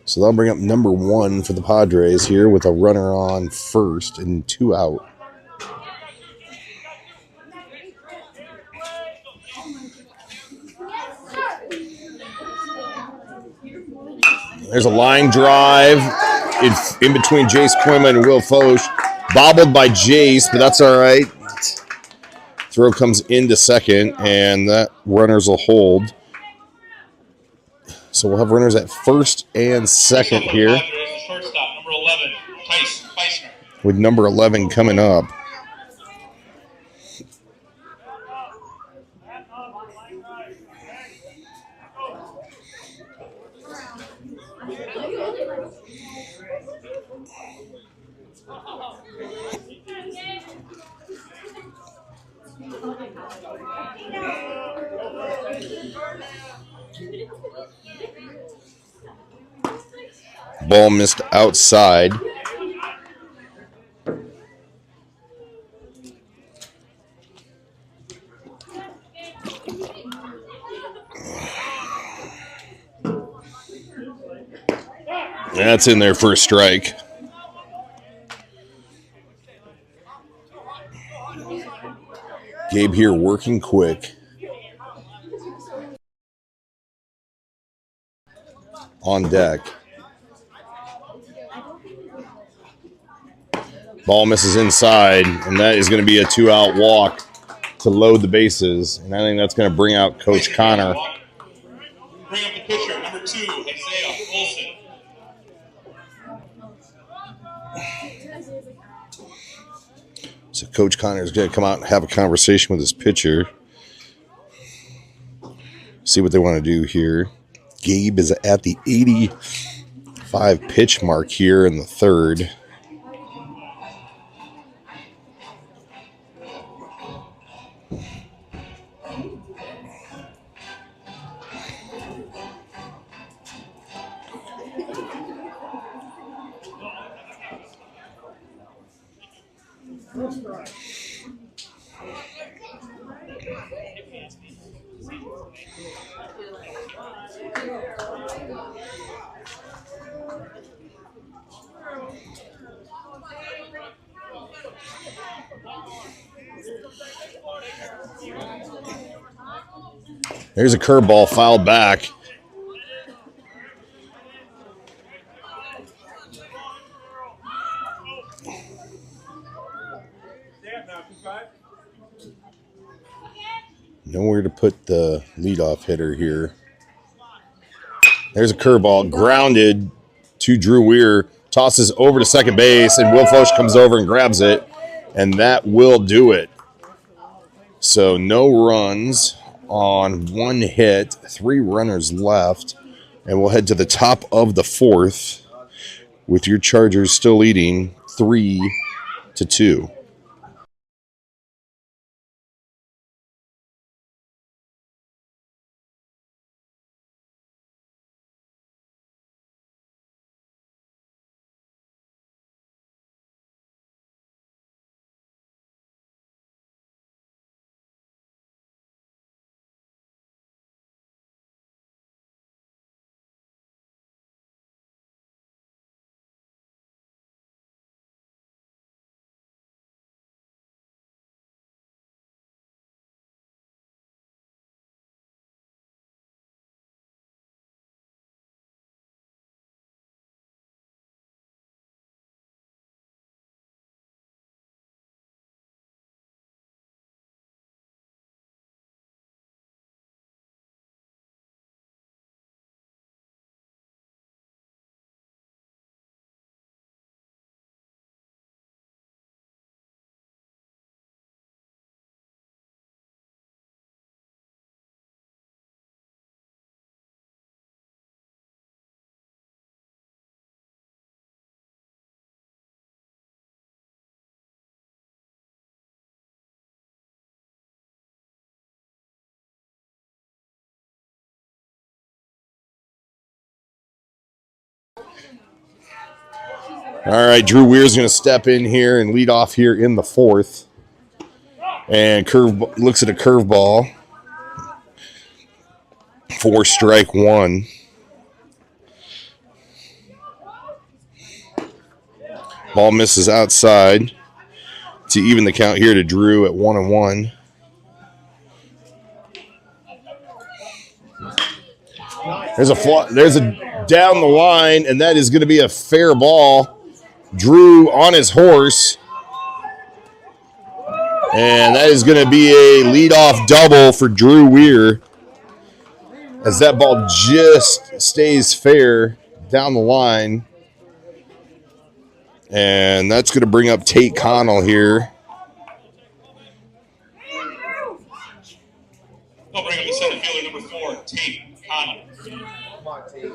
So they'll bring up number 1 for the Padres here with a runner on first and 2 out. There's a line drive in between Jace Koima and Will Foch. Bobbled by Jace, but that's all right. Throw comes into second, and that runners will hold. So we'll have runners at first and second here. Shortstop, number 11, Tice Feisner. With number 11 coming up. Ball missed outside. That's in there for a strike. Gabe here working quick. On deck. Ball misses inside, and that is going to be a 2-out walk to load the bases. And I think that's going to bring out Coach Connor. Bring up the pitcher, number 2, Isaiah Olsen. So Coach Connor is going to come out and have a conversation with his pitcher. See what they want to do here. Gabe is at the 85 pitch mark here in the third. There's a curveball fouled back. Nowhere to put the leadoff hitter here. There's a curveball grounded to Drew Weir. Tosses over to second base, and Will Foch comes over and grabs it, and that will do it. So no runs on one hit, 3 runners left, and we'll head to the top of the 4th with your Chargers still leading 3-2. All right, Drew Weir's going to step in here and lead off here in the 4th. And looks at a curveball for strike 1. Ball misses outside to even the count here to Drew at 1-1. There's a down the line, and that is going to be a fair ball. Drew on his horse, and that is going to be a leadoff double for Drew Weir, as that ball just stays fair down the line. And that's going to bring up Tate Connell here. They'll bring up the center fielder, number 4, Tate Connell. Come on, Tate.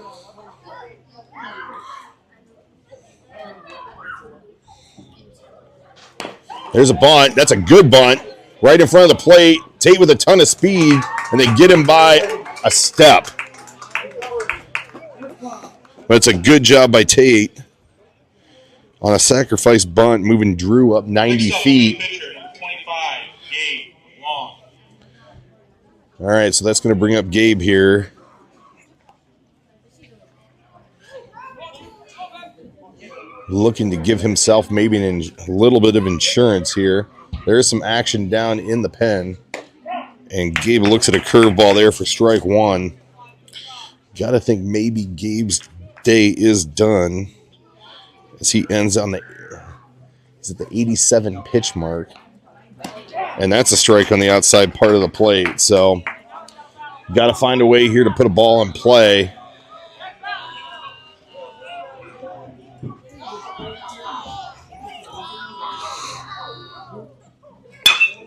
There's a bunt. That's a good bunt. Right in front of the plate. Tate with a ton of speed, and they get him by a step. But it's a good job by Tate on a sacrifice bunt, moving Drew up 90 feet. Pitcher, number 25, Gabe Long. All right, so that's going to bring up Gabe here. Looking to give himself maybe a little bit of insurance here. There's some action down in the pen. And Gabe looks at a curveball there for strike 1. Got to think maybe Gabe's day is done, as he ends on he's at the 87 pitch mark. And that's a strike on the outside part of the plate. So got to find a way here to put a ball in play.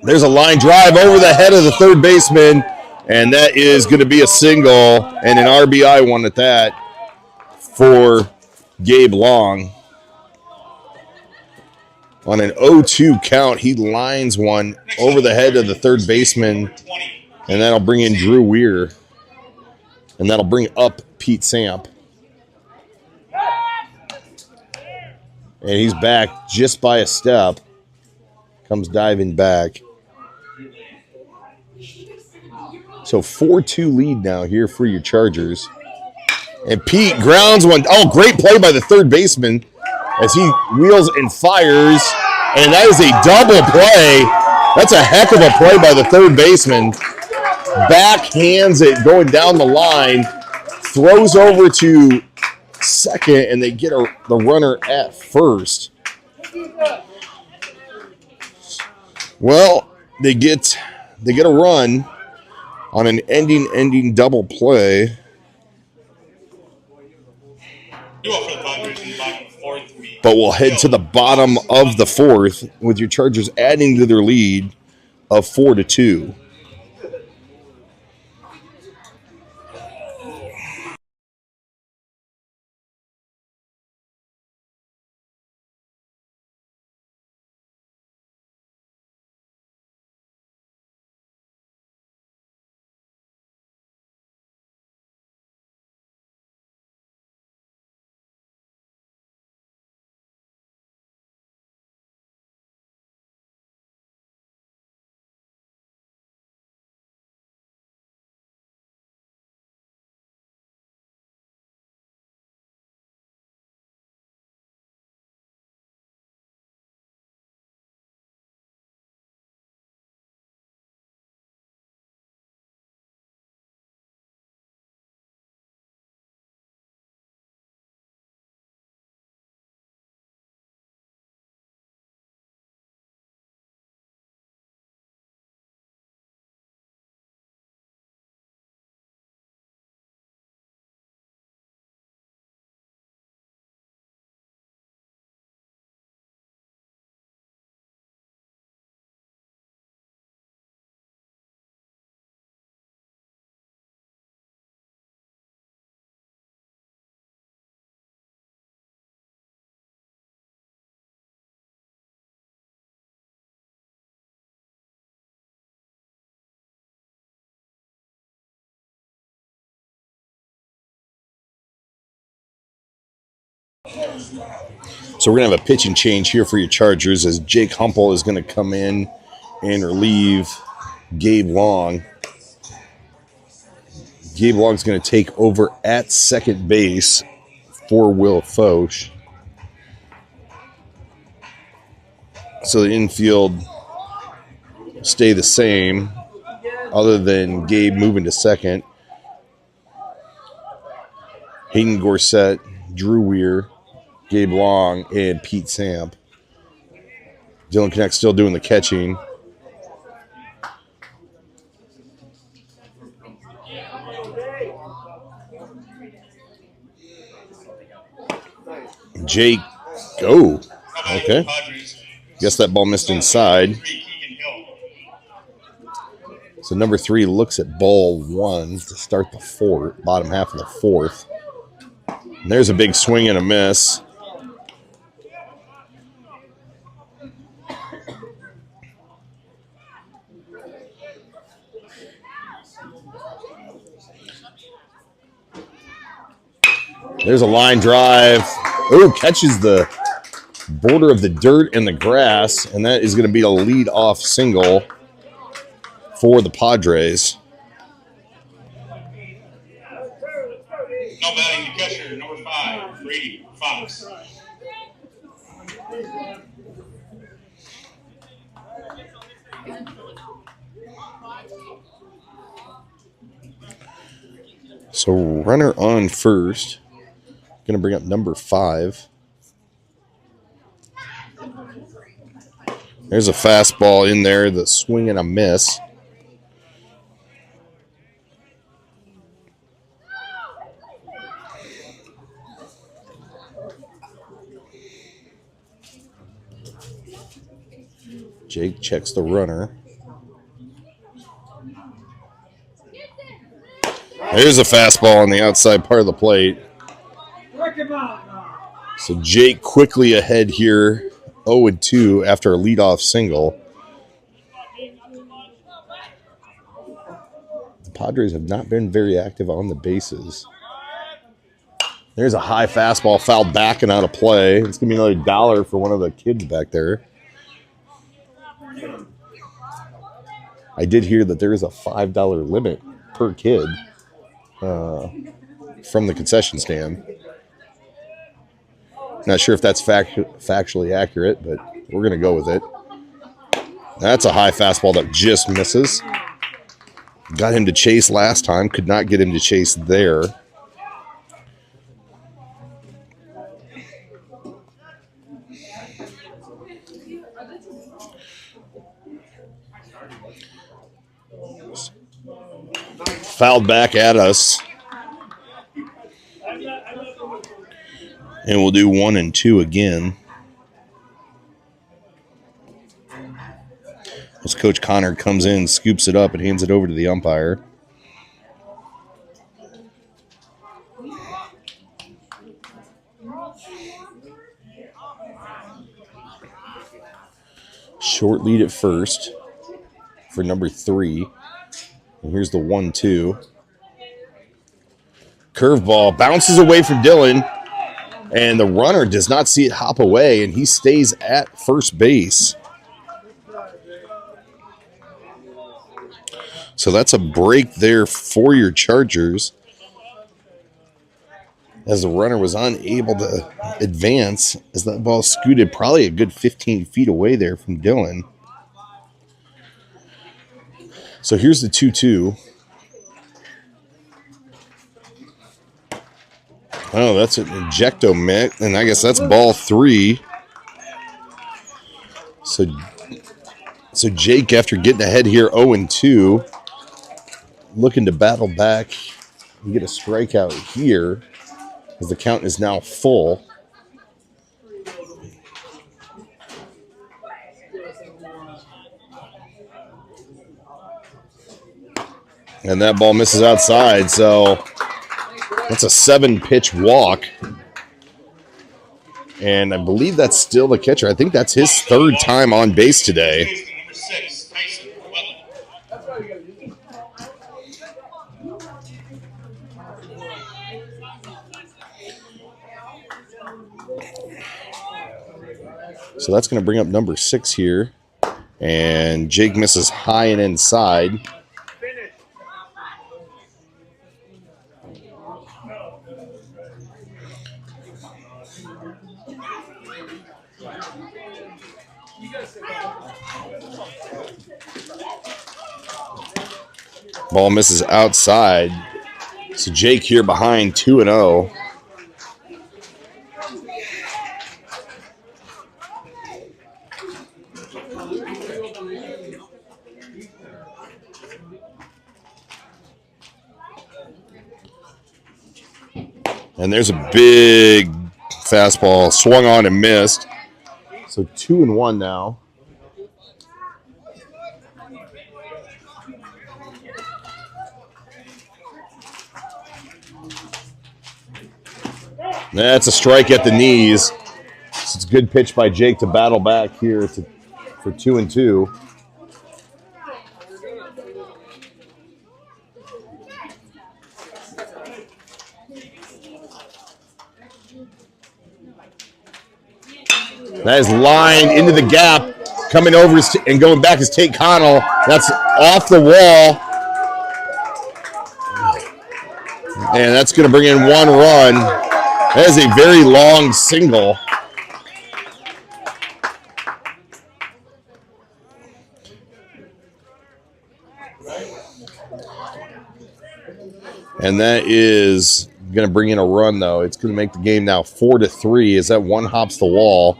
There's a line drive over the head of the third baseman, and that is going to be a single and an RBI one at that for Gabe Long. On an 0-2 count, he lines one over the head of the third baseman, and that'll bring in Drew Weir, and that'll bring up Pete Samp. And he's back just by a step. Comes diving back. So 4-2 lead now here for your Chargers. And Pete grounds one. Oh, great play by the third baseman as he wheels and fires. And that is a double play. That's a heck of a play by the third baseman. backhands it going down the line, throws over to second, and they get the runner at first. Well, they get a run on an ending double play. But we'll head to the bottom of the fourth with your Chargers adding to their lead of 4-2. So we're going to have a pitching change here for your Chargers as Jake Humple is going to come in and relieve Gabe Long. Gabe Long's going to take over at second base for Will Foch. So the infield stay the same other than Gabe moving to second. Hayden Gorsett, Drew Weir, Gabe Long, and Pete Samp. Dylan Knecht still doing the catching. Jake, go. Okay. Guess that ball missed inside. So number 3 looks at ball 1 to start the bottom half of the fourth. And there's a big swing and a miss. There's a line drive. Oh, catches the border of the dirt and the grass, and that is going to be a lead-off single for the Padres. Now batting the catcher, number 5, Brady Fox. So runner on first. Going to bring up number 5. There's a fastball in there, the swing and a miss. Jake checks the runner. There's a fastball on the outside part of the plate. So Jake quickly ahead here, 0-2 after a leadoff single. The Padres have not been very active on the bases. There's a high fastball fouled back and out of play. It's going to be another $1 for one of the kids back there. I did hear that there is a $5 limit per kid from the concession stand. Not sure if that's factually accurate, but we're going to go with it. That's a high fastball that just misses. Got him to chase last time. Could not get him to chase there. Fouled back at us. And we'll do 1 and 2 again. As Coach Connor comes in, scoops it up, and hands it over to the umpire. Short lead at first for number 3. And here's the 1-2. Curveball bounces away from Dylan, and the runner does not see it hop away, and he stays at first base. So that's a break there for your Chargers, as the runner was unable to advance as that ball scooted probably a good 15 feet away there from Dylan. So here's the 2-2. Oh, that's an ejecto mitt, and I guess that's ball 3. So Jake, after getting ahead here 0-2, looking to battle back and get a strikeout here, as the count is now full. And that ball misses outside, so that's a 7-pitch walk. And I believe that's still the catcher. I think that's his 3rd time on base today. So that's going to bring up number 6 here. And Jake misses high and inside. Ball misses outside. So Jake here behind 2-0. And there's a big fastball swung on and missed. So 2-1 now. That's a strike at the knees. So it's a good pitch by Jake to battle back here for 2-2. That is lined into the gap. Coming over and going back is Tate Connell. That's off the wall. And that's going to bring in 1 run. That is a very long single. And that is going to bring in a run, though. It's going to make the game now 4-3 as that one hops the wall.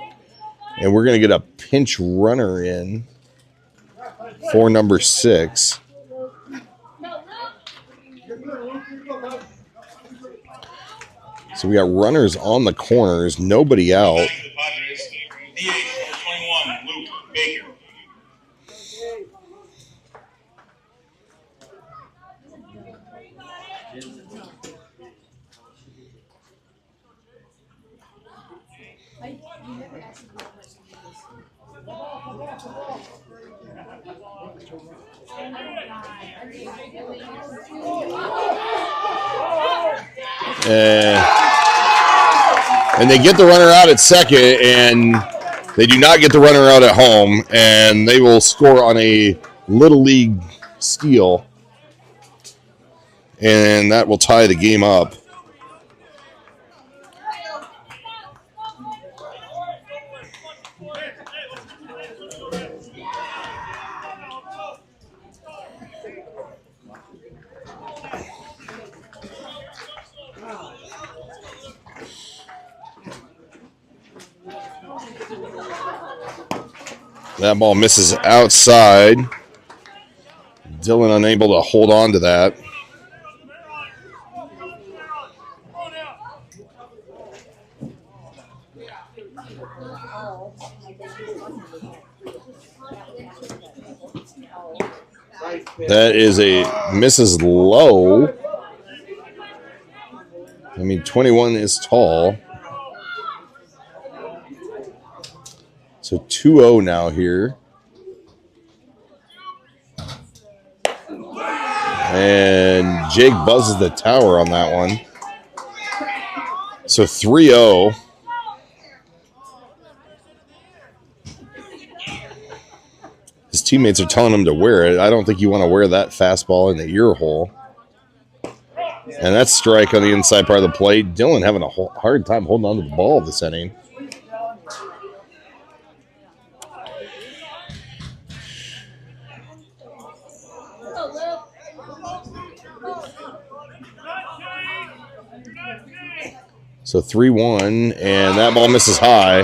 And we're going to get a pinch runner in for number 6. So we got runners on the corners, nobody out. And they get the runner out at second, and they do not get the runner out at home, and they will score on a Little League steal, and that will tie the game up. That ball misses outside. Dylan unable to hold on to that. That is a misses low. I mean, 21 is tall. So 2-0 now here. And Jake buzzes the tower on that one. So 3-0. His teammates are telling him to wear it. I don't think you want to wear that fastball in the ear hole. And that's strike on the inside part of the plate. Dylan having a hard time holding on to the ball this inning. So 3-1, and that ball misses high.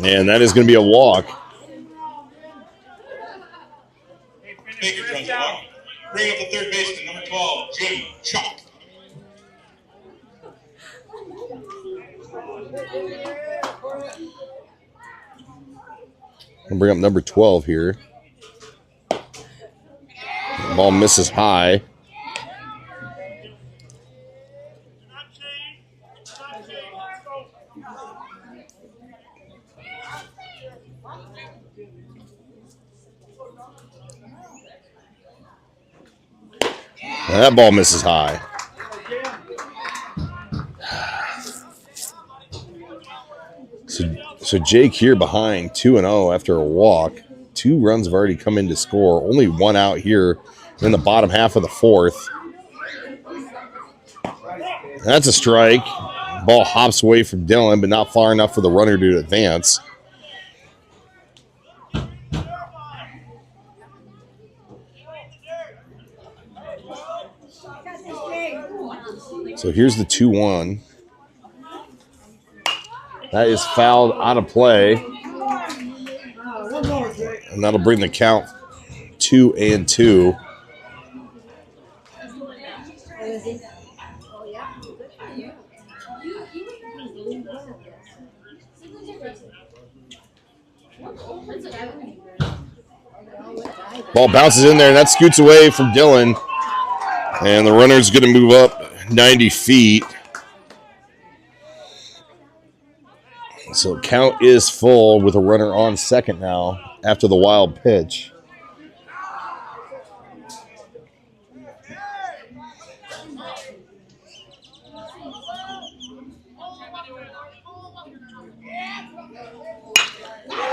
And that is going to be a walk. Baker draws a walk. Bring up the third baseman, number 12, Christian Charg. I'll bring up number 12 here. The ball misses high. And that ball misses high. So Jake here behind 2-0 after a walk. 2 runs have already come in to score. Only 1 out here in the bottom half of the fourth. That's a strike. Ball hops away from Dylan, but not far enough for the runner to advance. So here's the 2-1. That is fouled out of play. And that'll bring the count 2-2. Ball bounces in there, and that scoots away from Dylan. And the runner's going to move up 90 feet. So count is full with a runner on second now after the wild pitch.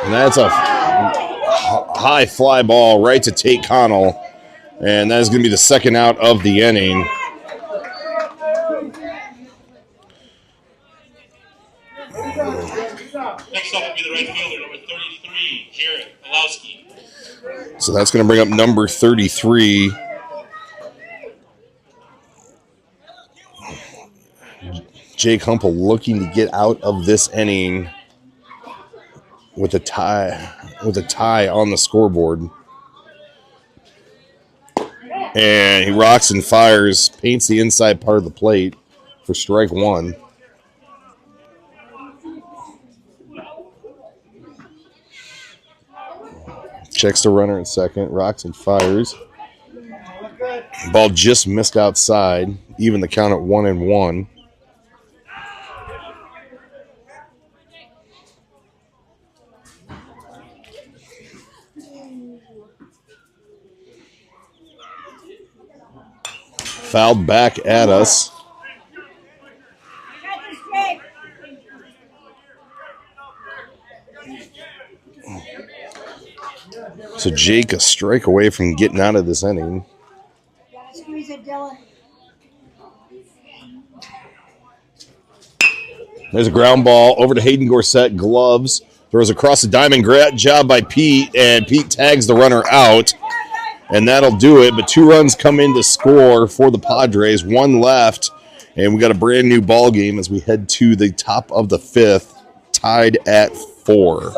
And that's a high fly ball right to Tate Connell. And that is going to be the second out of the inning. Next up will be the right fielder, number 33, Jared Malowski. So that's going to bring up number 33. Jake Humpel looking to get out of this inning with a tie on the scoreboard. And he rocks and fires, paints the inside part of the plate for strike 1. Checks the runner at second, rocks and fires. Ball just missed outside, even the count at 1-1. Fouled back at us. So Jake a strike away from getting out of this inning. Squeeze it, Dylan. There's a ground ball over to Hayden Gorsett. Gloves. Throws across the diamond. Great job by Pete. And Pete tags the runner out. And that'll do it. But 2 runs come in to score for the Padres. 1 left. And we got a brand new ball game as we head to the top of the 5th, tied at 4.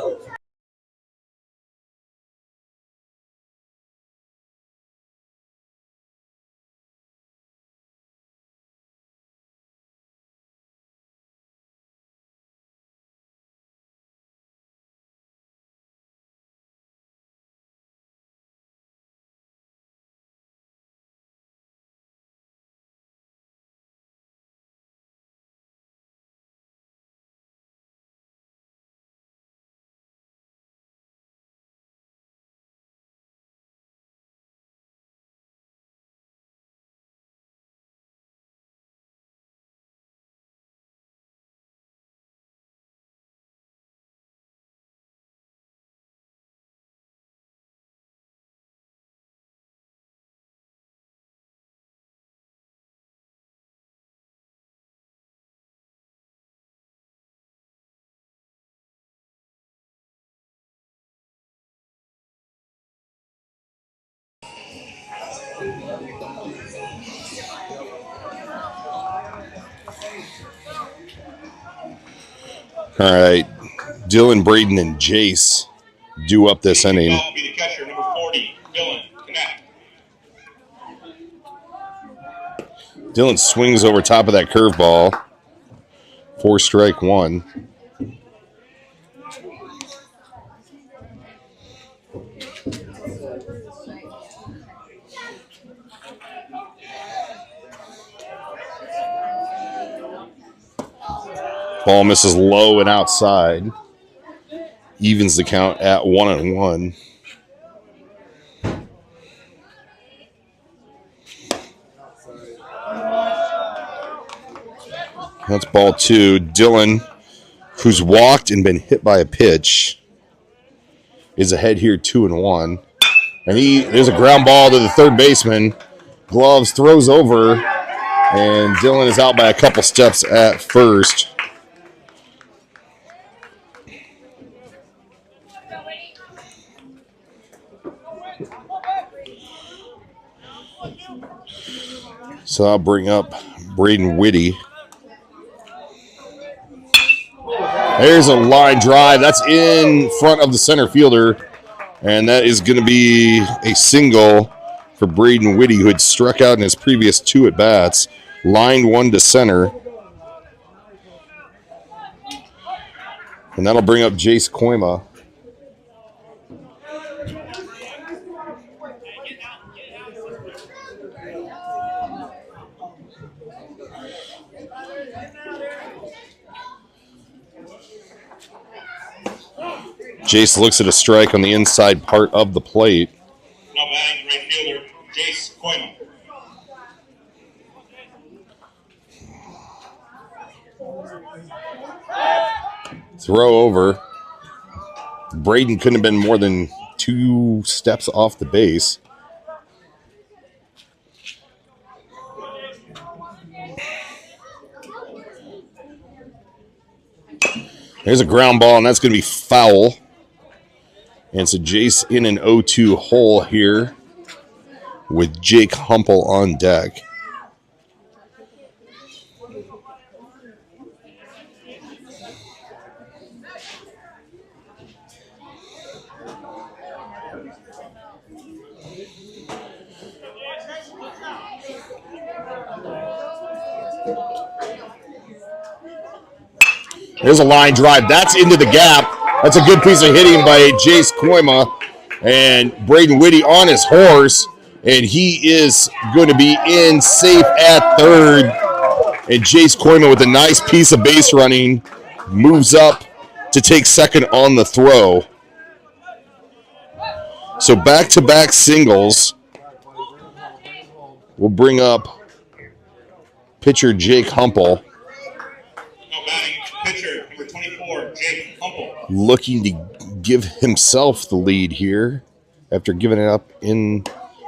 All right. Dylan, Braden, and Jace due up this inning. Will be the catcher, number 40, Dylan Connect. Dylan swings over top of that curveball. 4 strike 1. Ball misses low and outside. Evens the count at 1-1. That's ball 2. Dylan, who's walked and been hit by a pitch, is ahead here 2-1. And there's a ground ball to the third baseman. Gloves throws over, and Dylan is out by a couple steps at first. So I'll bring up Braden Whitty. There's a line drive. That's in front of the center fielder. And that is going to be a single for Braden Whitty, who had struck out in his previous 2 at-bats. Lined 1 to center. And that'll bring up Jace Koima. Jace looks at a strike on the inside part of the plate. Now batting right fielder, Jace Koima. Throw over. Braden couldn't have been more than 2 steps off the base. There's a ground ball, and that's going to be foul. And so Jace in an 0-2 hole here with Jake Humple on deck. There's a line drive. That's into the gap. That's a good piece of hitting by Jace Koima. And Braden Whitty on his horse. And he is going to be in safe at third. And Jace Koima with a nice piece of base running moves up to take second on the throw. So back-to-back singles will bring up pitcher Jake Humple. Now batting pitcher, number 24, Jake Humple. Looking to give himself the lead here after giving it up in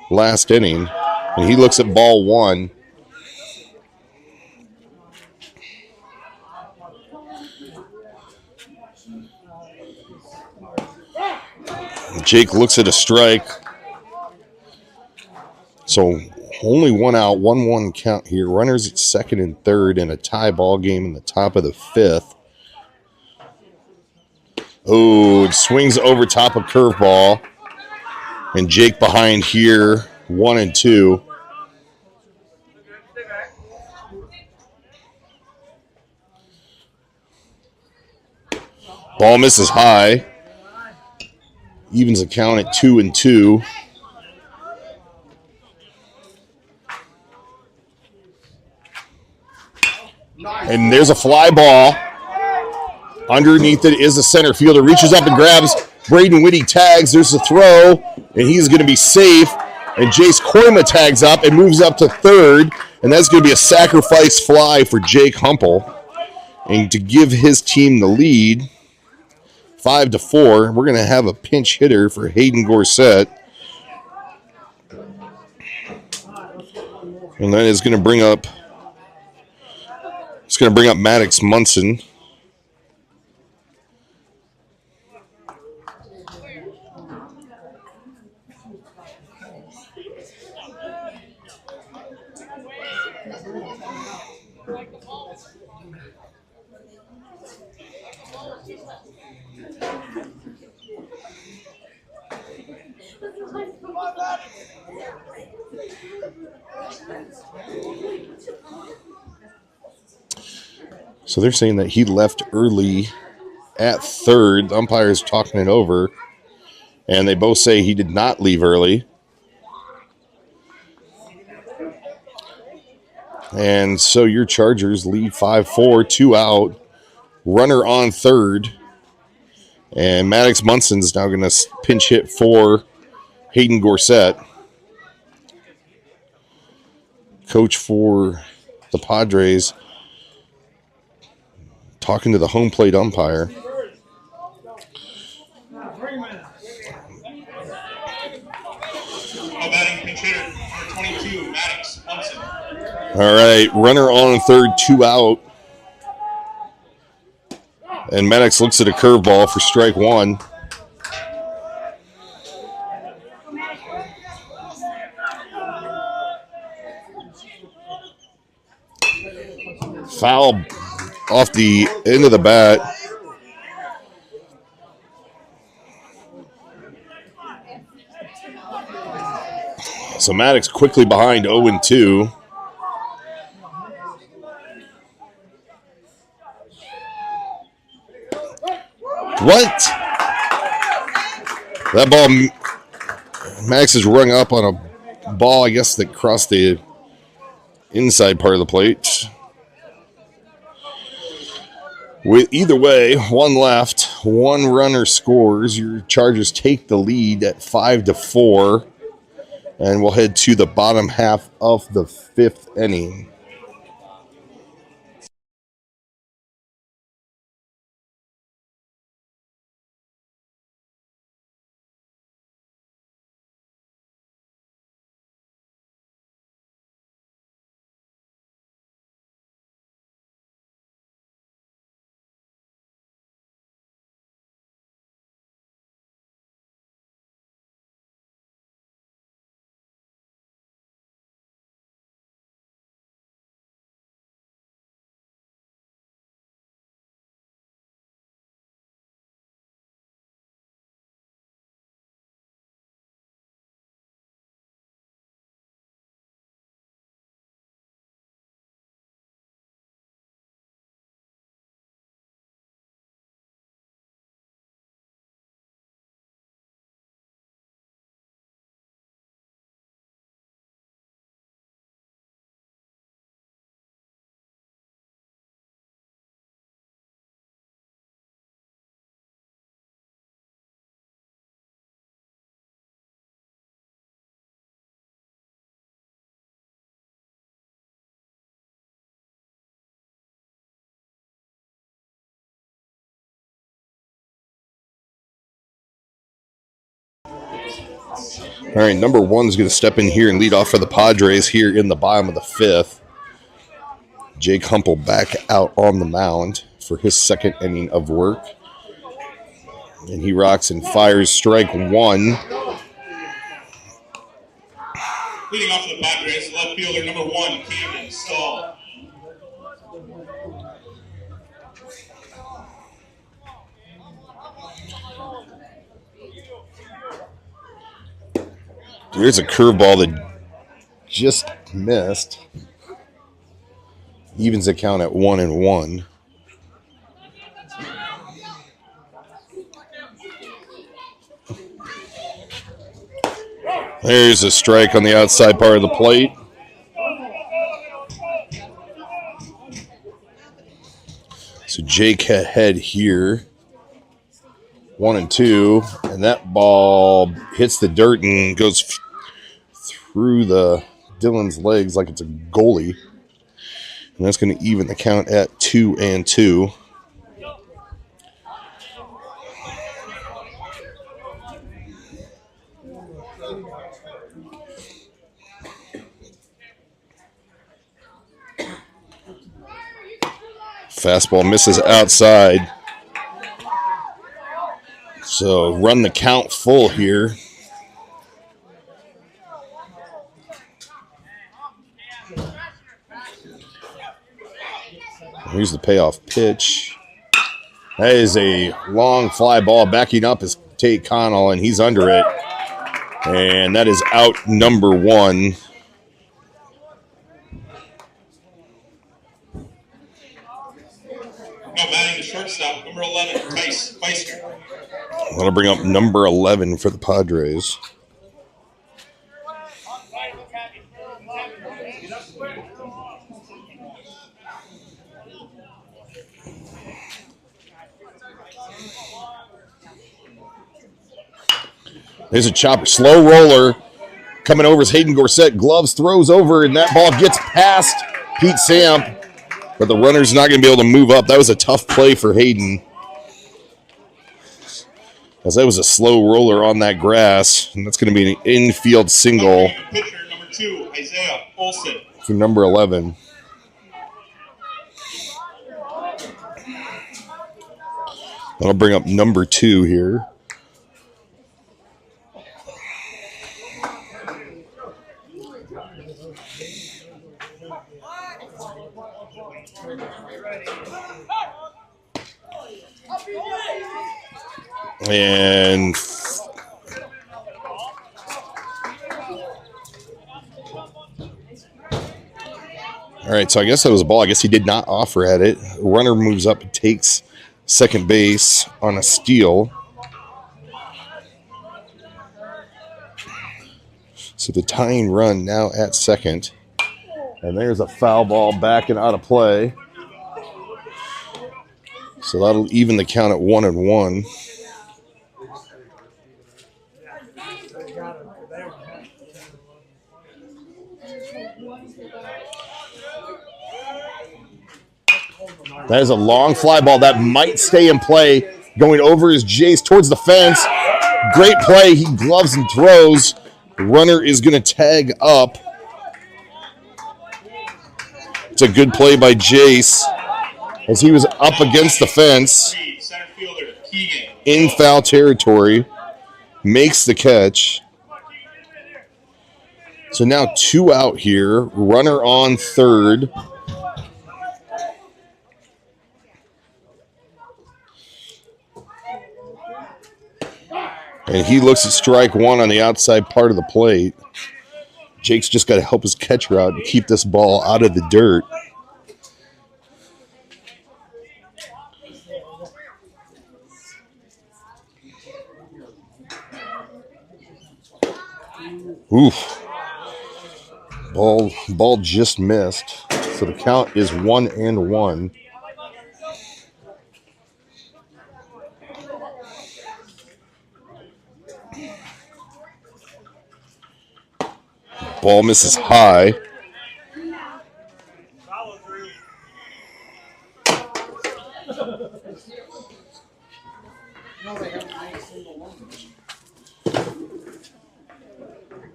last inning. And he looks at ball 1. Jake looks at a strike. So only one out, 1-1 count here. Runners at second and third in a tie ball game in the top of the fifth. Oh, it swings over top of curveball. And Jake behind here, 1-2. Ball misses high. Evens the count at 2-2. And there's a fly ball. Underneath it is the center fielder. Reaches up and grabs. Braden Whitty tags. There's a throw. And he's going to be safe. And Jace Koima tags up and moves up to third. And that's going to be a sacrifice fly for Jake Humple. And to give his team the lead, 5-4, we're going to have a pinch hitter for Hayden Gorsett. And that is going to bring up Maddox Munson. So they're saying that he left early at third. The umpire's talking it over. And they both say he did not leave early. And so your Chargers lead 5-4, 2 out. Runner on third. And Maddox Munson's now going to pinch hit for Hayden Gorsett. Coach for the Padres talking to the home plate umpire. Batting pinch hitter, number 22, Maddox Munson. All right, runner on third, 2 out. And Maddox looks at a curveball for strike one. Foul off the end of the bat. So Maddox quickly behind 0-2. What? That ball, Maddox is rung up on a ball, I guess, that crossed the inside part of the plate. With either way, one left, one runner scores. Your Chargers take the lead at 5-4, and we'll head to the bottom half of the fifth inning. All right, number one is going to step in here and lead off for the Padres here in the bottom of the fifth. Jake Humple back out on the mound for his second inning of work. And he rocks and fires strike one. Leading off for the Padres, left fielder number 1, Camden Stahl. Here's a curveball that just missed. Evens the count at 1-1. There's a strike on the outside part of the plate. So Jake ahead here. 1-2, and that ball hits the dirt and goes through the Dylan's legs like it's a goalie. And that's going to even the count at 2-2. Fastball misses outside. So run the count full here. Here's the payoff pitch. That is a long fly ball. Backing up is Tate Connell, and he's under it. And that is out number 1. Now batting the shortstop, number 11, Meister. That'll bring up number 11 for the Padres. There's a chopper. Slow roller coming over is Hayden Gorsett. Gloves, throws over, and that ball gets past Pete Samp. But the runner's not going to be able to move up. That was a tough play for Hayden, as that was a slow roller on that grass. And that's going to be an infield single Pitcher number 2, Isaiah Olson. for number 11. That'll bring up number 2 here. And all right, so I guess that was a ball. I guess he did not offer at it. Runner moves up and takes second base on a steal. So the tying run now at second. And there's a foul ball back and out of play. So that'll even the count at 1-1. That is a long fly ball that might stay in play. Going over is Jace towards the fence. Great play. He gloves and throws. The runner is going to tag up. It's a good play by Jace, as he was up against the fence in foul territory. Makes the catch. So now 2 out here. Runner on third. And he looks at strike 1 on the outside part of the plate. Jake's just got to help his catcher out and keep this ball out of the dirt. Oof. Ball just missed. So the count is 1-1. Ball misses high.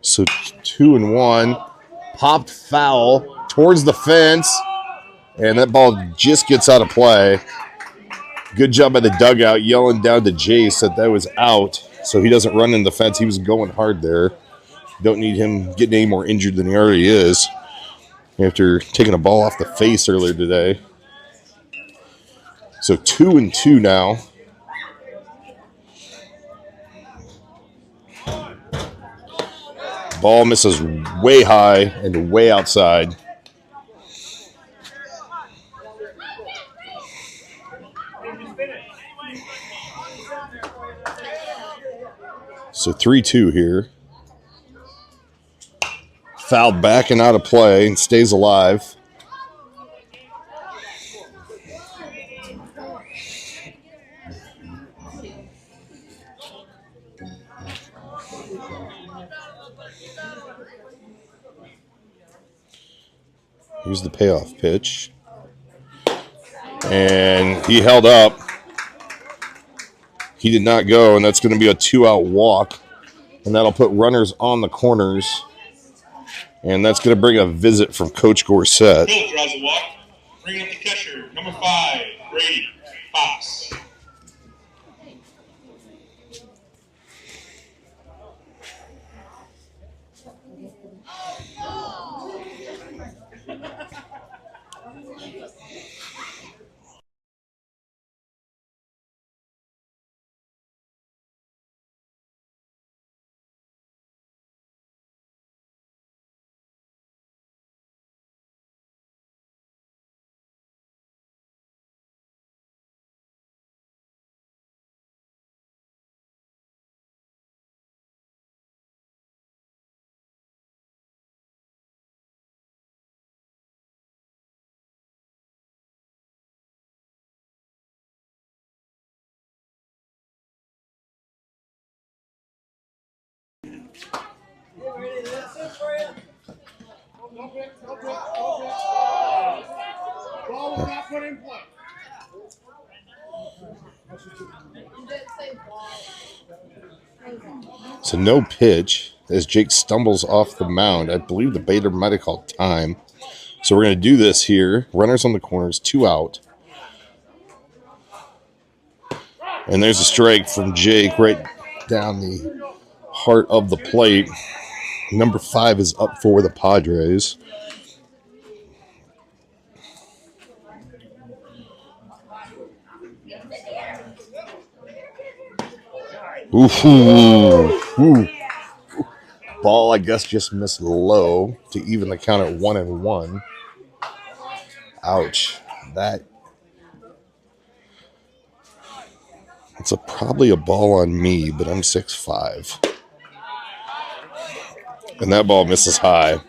So 2-1. Popped foul towards the fence. And that ball just gets out of play. Good job by the dugout yelling down to Jace that was out. So he doesn't run in the fence. He was going hard there. Don't need him getting any more injured than he already is after taking a ball off the face earlier today. So 2-2 now. Ball misses way high and way outside. So 3-2 here. Fouled back and out of play and stays alive. Here's the payoff pitch. And he held up. He did not go, and that's going to be a 2-out walk. And that'll put runners on the corners. And that's going to bring a visit from Coach Gorsett. Bill draws a walk. Bringing up the catcher, number 5, Brady Fox. Ball was not put in play. So no pitch as Jake stumbles off the mound. I believe the batter might have called time. So we're going to do this here. Runners on the corners, 2 out. And there's a strike from Jake right down the heart of the plate. Number 5 is up for the Padres. Ooh. Ball, I guess, just missed low to even the count at 1-1. Ouch. It's probably a ball on me, but I'm 6'5". And that ball misses high.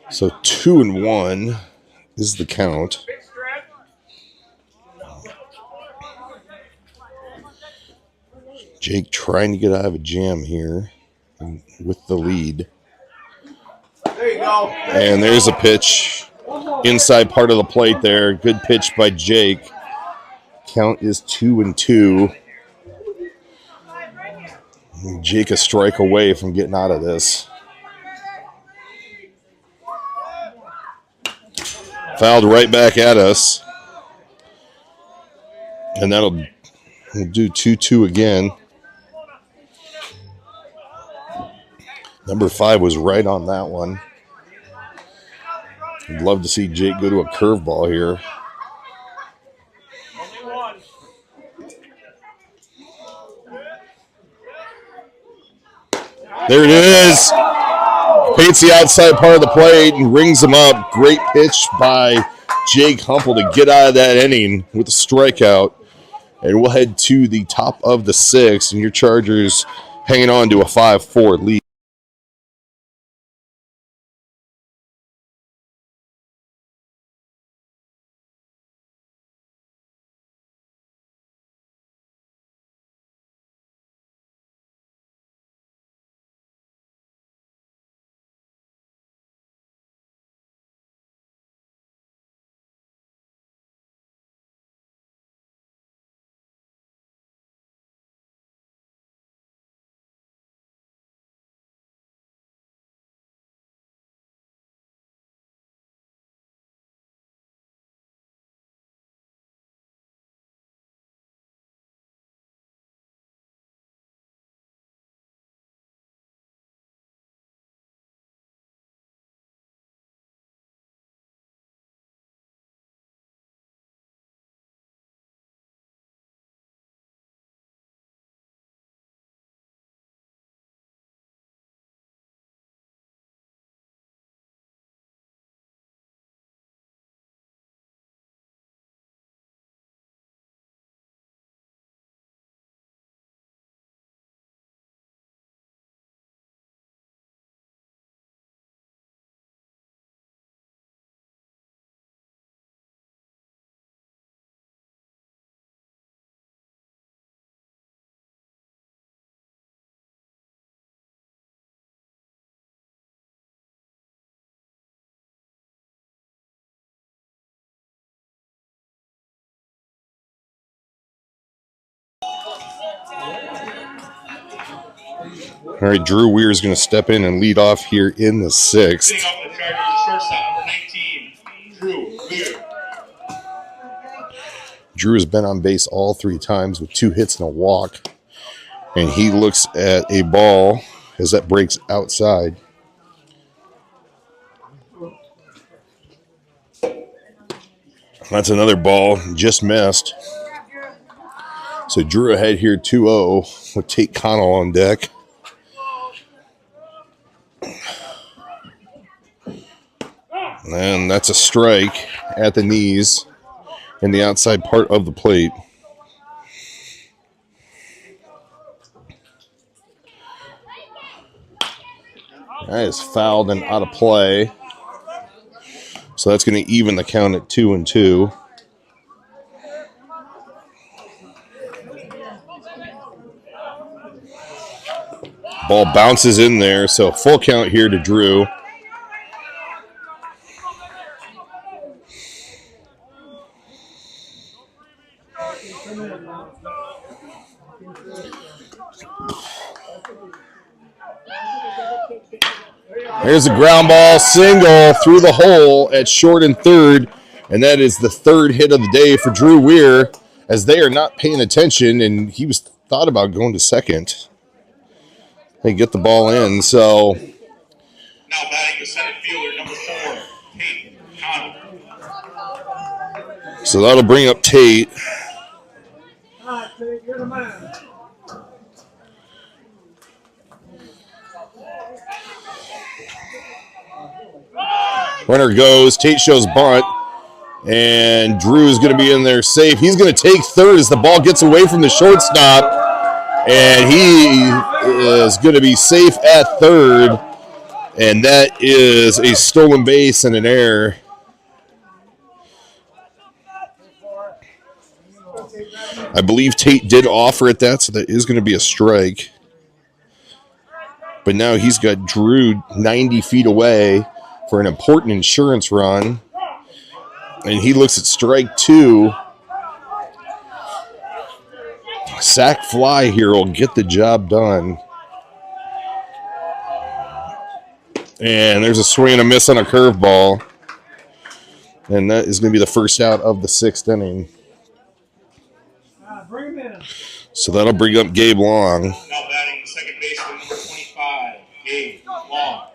So 2-1 is the count. Jake trying to get out of a jam here with the lead. There you go. And there's a pitch inside part of the plate there. Good pitch by Jake. Count is 2-2. Jake a strike away from getting out of this. Fouled right back at us. And we'll do 2-2 again. Number 5 was right on that one. I'd love to see Jake go to a curveball here. There it is. Paints the outside part of the plate and rings him up. Great pitch by Jake Humple to get out of that inning with a strikeout. And we'll head to the top of the 6th, and your Chargers hanging on to a 5-4 lead. All right, Drew Weir is going to step in and lead off here in the sixth. Leading off the Chargers is shortstop, number 19, Drew Weir. Drew has been on base all 3 times with 2 hits and a walk. And he looks at a ball as that breaks outside. That's another ball, just missed. So Drew ahead here 2-0 with Tate Connell on deck. And that's a strike at the knees in the outside part of the plate. That is fouled and out of play. So that's going to even the count at 2-2. Ball bounces in there, so full count here to Drew. There's a ground ball single through the hole at short and third, and that is the 3rd hit of the day for Drew Weir, as they are not paying attention, and he was thought about going to second. They get the ball in, so Now batting the center fielder, number 4, Tate Connell. So that'll bring up Tate. All right, Tate, you're the man. Runner goes. Tate shows bunt. And Drew is going to be in there safe. He's going to take third as the ball gets away from the shortstop. And he is going to be safe at third. And that is a stolen base and an error. I believe Tate did offer at that, so that is going to be a strike. But now he's got Drew 90 feet away for an important insurance run. And he looks at strike 2. Sack fly here will get the job done. And there's a swing and a miss on a curveball. And that is going to be the first out of the 6th inning. Bring him in. So that'll bring up Gabe Long. Now batting the second baseman, number 25, Gabe Long.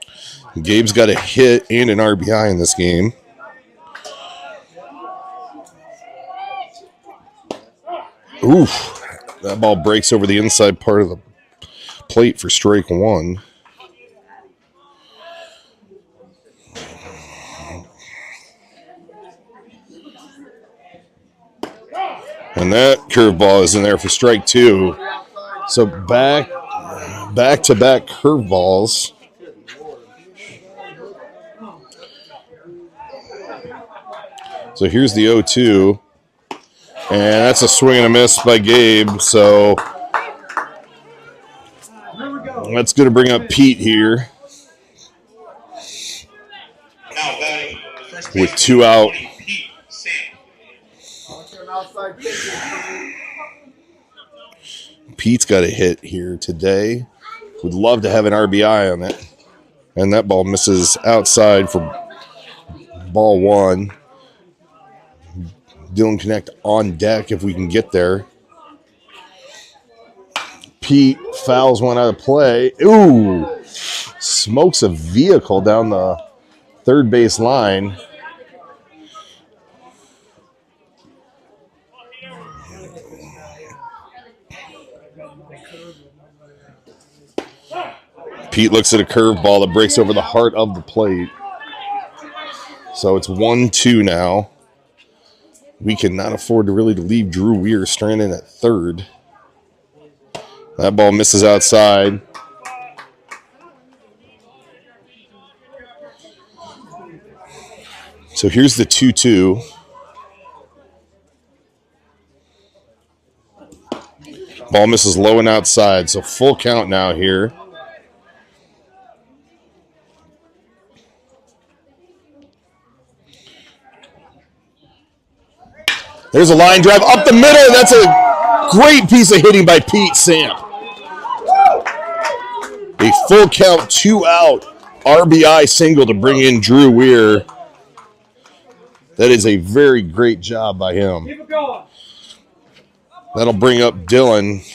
Gabe's got a hit and an RBI in this game. Oof. That ball breaks over the inside part of the plate for strike 1. And that curveball is in there for strike 2. So back-to-back curveballs. So here's the 0-2. And that's a swing and a miss by Gabe. So that's going to bring up Pete here. Now batting first With baseman, 2 out. Pete Sam. Pete's got a hit here today. Would love to have an RBI on it. And that ball misses outside for ball 1. Dylan Connect on deck if we can get there. Pete fouls one out of play. Ooh! Smokes a vehicle down the third base line. Pete looks at a curveball that breaks over the heart of the plate. So it's 1-2 now. We cannot afford to leave Drew Weir stranded at third. That ball misses outside. So here's the 2-2. Ball misses low and outside. So full count now here. There's a line drive up the middle. That's a Great piece of hitting by Pete Samp. A full count, 2 out, RBI single to bring in Drew Weir. That is a very great job by him. Keep it going. That'll bring up Dylan.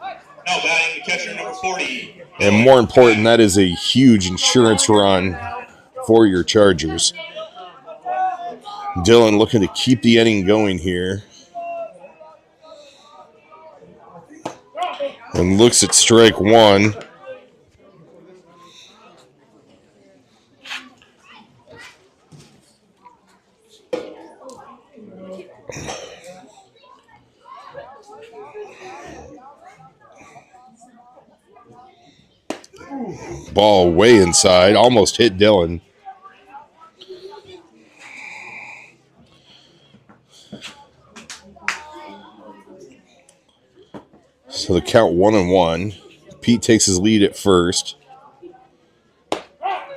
Now batting the catcher, number 40. And more important, that is a huge insurance run for your Chargers. Dylan looking to keep the inning going here. And looks at strike one. Ball way inside, almost hit Dylan. So the count 1-1. Pete takes his lead at first.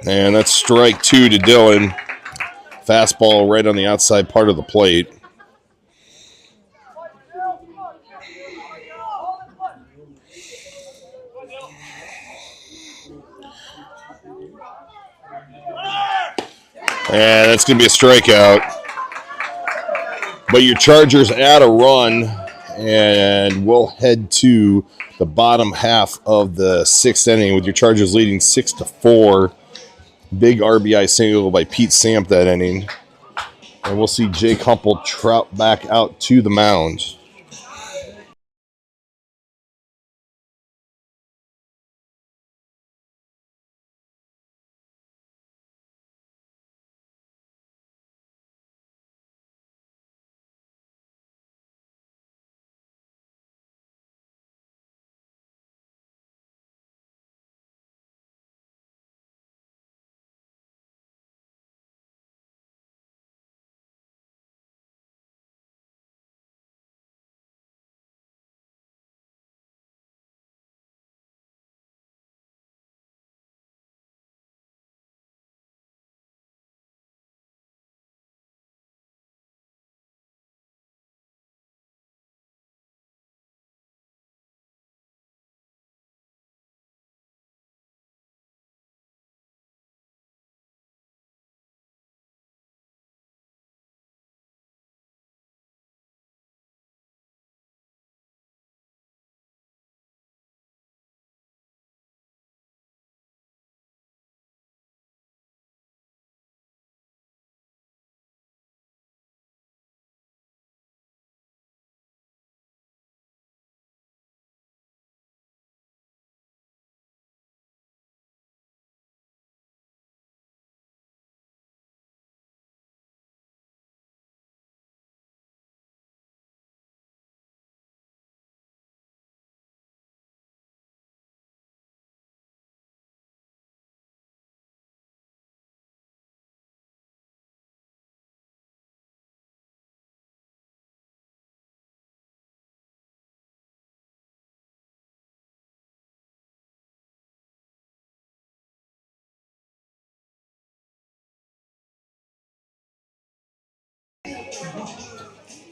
And that's strike 2 to Dylan. Fastball right on the outside part of the plate. And that's going to be a strikeout. But your Chargers add a run, and we'll head to the bottom half of the 6th inning with your Chargers leading 6-4. Big RBI single by Pete Samp that inning. And we'll see Jake Humpel trot back out to the mound.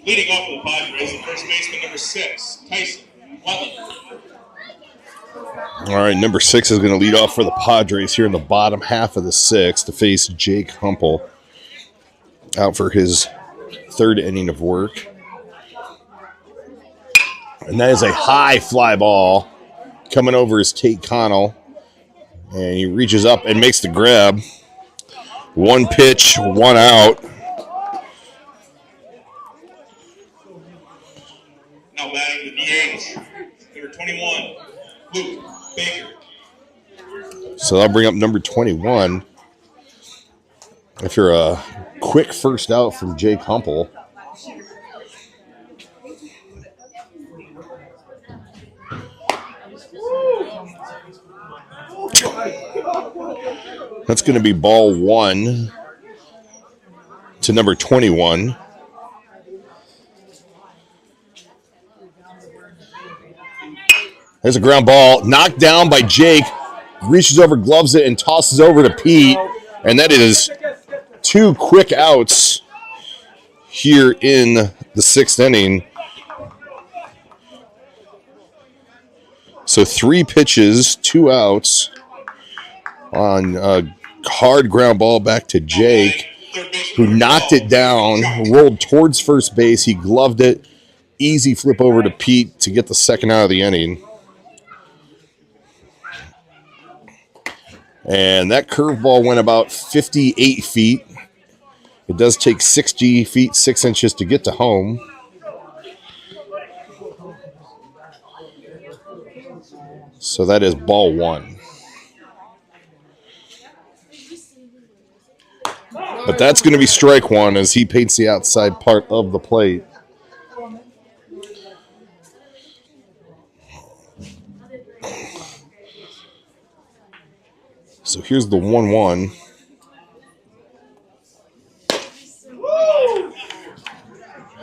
Leading off for the Padres, the first baseman, number 6, Tyson Wetland. All right, number 6 is going to lead off for the Padres here in the bottom half of the 6th to face Jake Humpel out for his 3rd inning of work. And that is a high fly ball coming over is Tate Connell. And he reaches up and makes the grab. 1 pitch, 1 out. Now batting the DH, number 21, Luke Baker. So I'll bring up number 21. After a quick first out from Jake Humpel. That's going to be ball 1 to number 21. There's a ground ball knocked down by Jake. Reaches over, gloves it, and tosses over to Pete. And that is 2 quick outs here in the sixth inning. So 3 pitches, 2 outs on a hard ground ball back to Jake, who knocked it down, rolled towards first base. He gloved it. Easy flip over to Pete to get the second out of the inning. And that curveball went about 58 feet. It does take 60 feet, 6 inches to get to home. So that is ball 1. But that's going to be strike 1 as he paints the outside part of the plate. So here's the 1-1.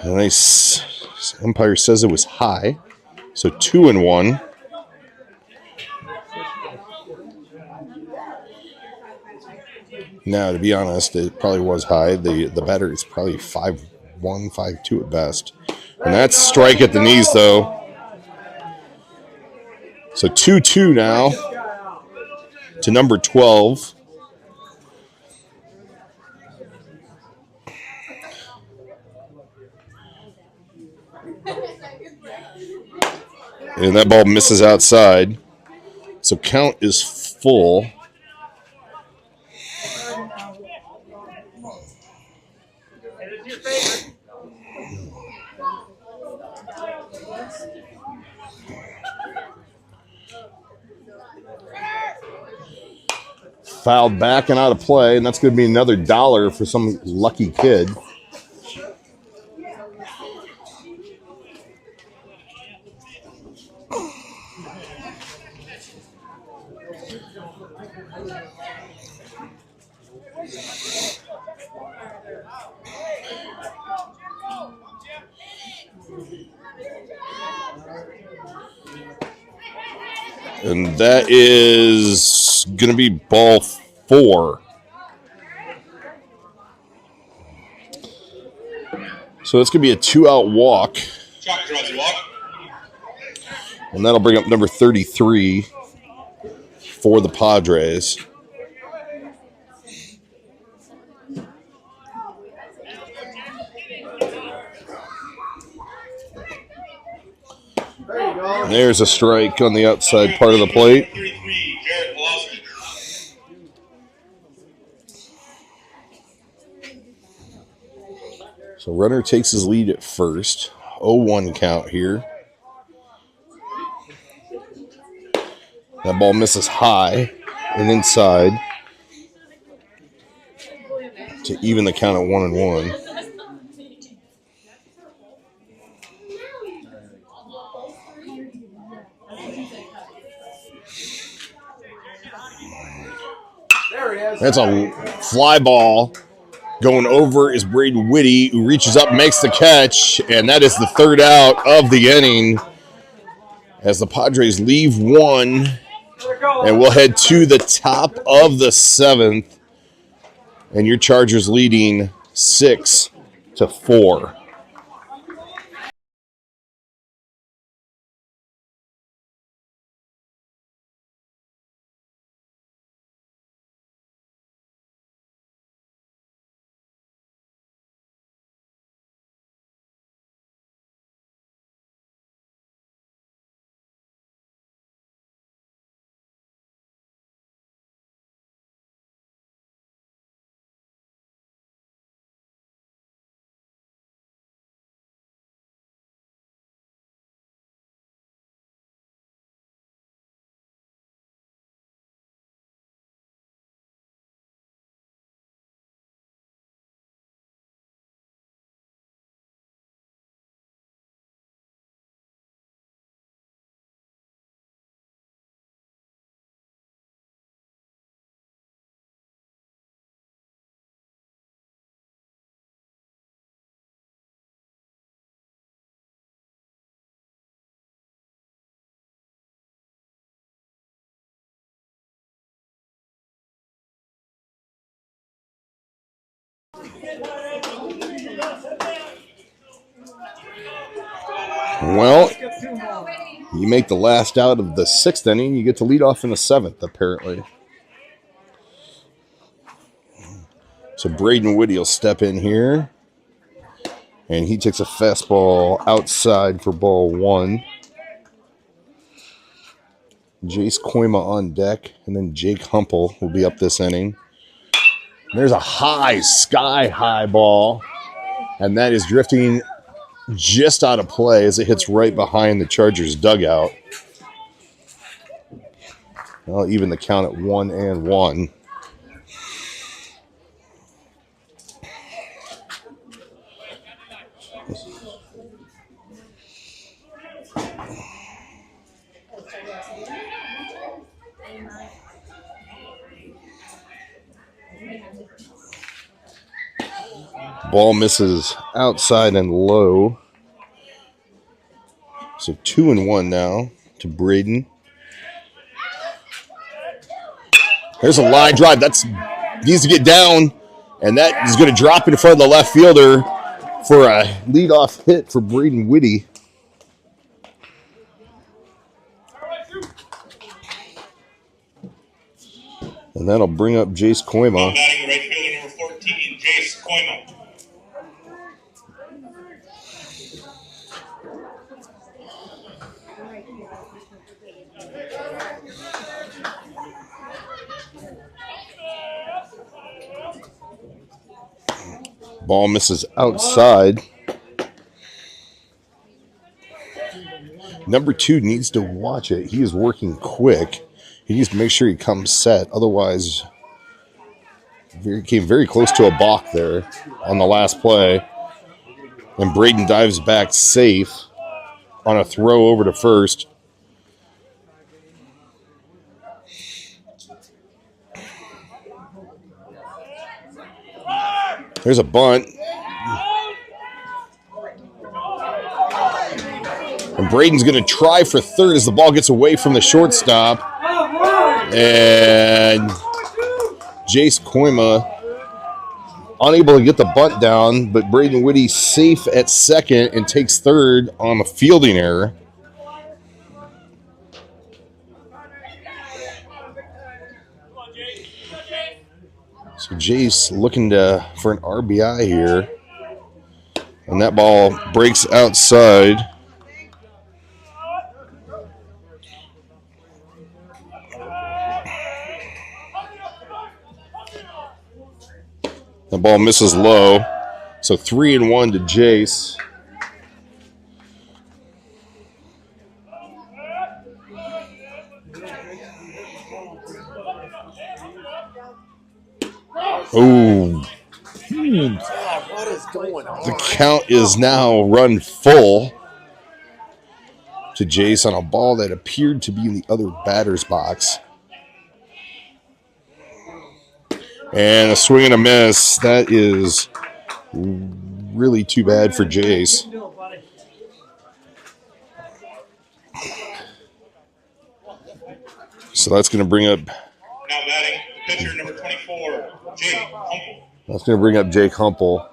And nice. Umpire says it was high. So 2-1. Now, to be honest, it probably was high. The batter is probably 5-1, 5-2 at best. And that's strike at the knees, though. So 2-2 now to number 12. And that ball misses outside. So count is full. Fouled back and out of play, and that's going to be another $1 for some lucky kid. And that is going to be ball 4. So it's going to be a 2-out walk. And that'll bring up number 33 for the Padres. There's a strike on the outside part of the plate. So runner takes his lead at first. 0-1 count here. That ball misses high and inside to even the count at 1-1. That's a fly ball. Going over is Braden Whitty, who reaches up, makes the catch, and that is the 3rd out of the inning as the Padres leave 1, and we'll head to the top of the 7th, and your Chargers leading 6-4. Well, you make the last out of the 6th inning, you get to lead off in the 7th, apparently. So Braden Whitty will step in here. And he takes a fastball outside for ball 1. Jace Koima on deck. And then Jake Humple will be up this inning. There's a high, sky-high ball. And that is drifting just out of play as it hits right behind the Chargers dugout. I'll even the count at 1-1. Ball misses outside and low. So 2-1 now to Braden. There's a line drive. That's needs to get down, and that is going to drop in front of the left fielder for a leadoff hit for Braden Whitty. And that'll bring up Jace Koima. Batting right fielder number 14, Jace Koima. Ball misses outside. Number 2 needs to watch it. He is working quick. He needs to make sure he comes set. Otherwise, he came very close to a balk there on the last play. And Braden dives back safe on a throw over to first. There's a bunt. And Braden's going to try for third as the ball gets away from the shortstop. And Jace Koima unable to get the bunt down, but Braden Whitty safe at second and takes third on a fielding error. So Jace looking for an RBI here. And that ball breaks outside. The ball misses low. So 3-1 to Jace. Oh. God, what is going on? The count is now run full to Jace on a ball that appeared to be in the other batter's box. And a swing and a miss. That is really too bad for Jace. So that's going to bring up... Now batting, pitcher number 24, Jake Humble. That's going to bring up Jake Humple.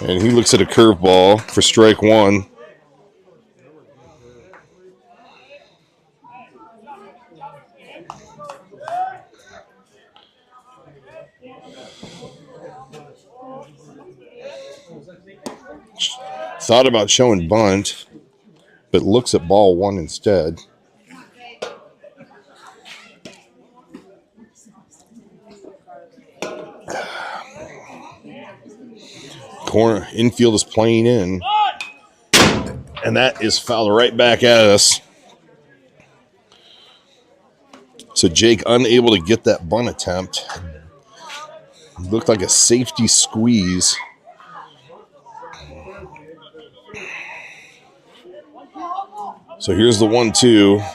And he looks at a curveball for strike one. Thought about showing bunt, but looks at ball one instead. Corner infield is playing in, and that is fouled right back at us. So Jake unable to get that bunt attempt. Looked like a safety squeeze. So here's the 1-2.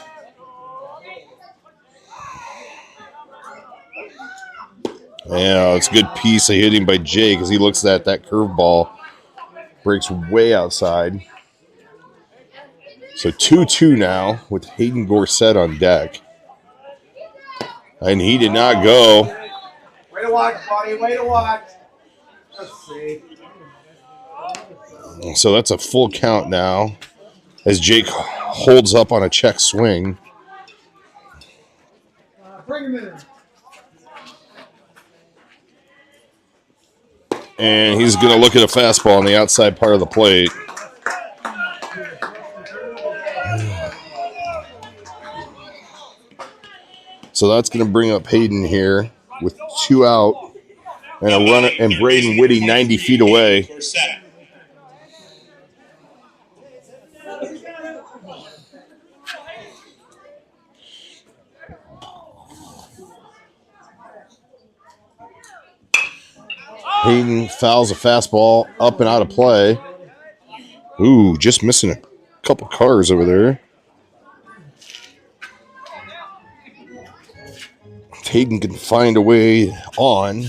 Yeah, it's a good piece of hitting by Jake as he looks at that curveball. Breaks way outside. So 2-2 now with Hayden Gorsett on deck. And he did not go. Way to watch, buddy. Way to watch. Let's see. So that's a full count now as Jake holds up on a check swing. Bring him in. And he's going to look at a fastball on the outside part of the plate. So that's going to bring up Hayden here with 2 out and a runner, and Braden Whitty 90 feet away. Hayden fouls a fastball up and out of play. Ooh, just missing a couple cars over there. If Hayden can find a way on,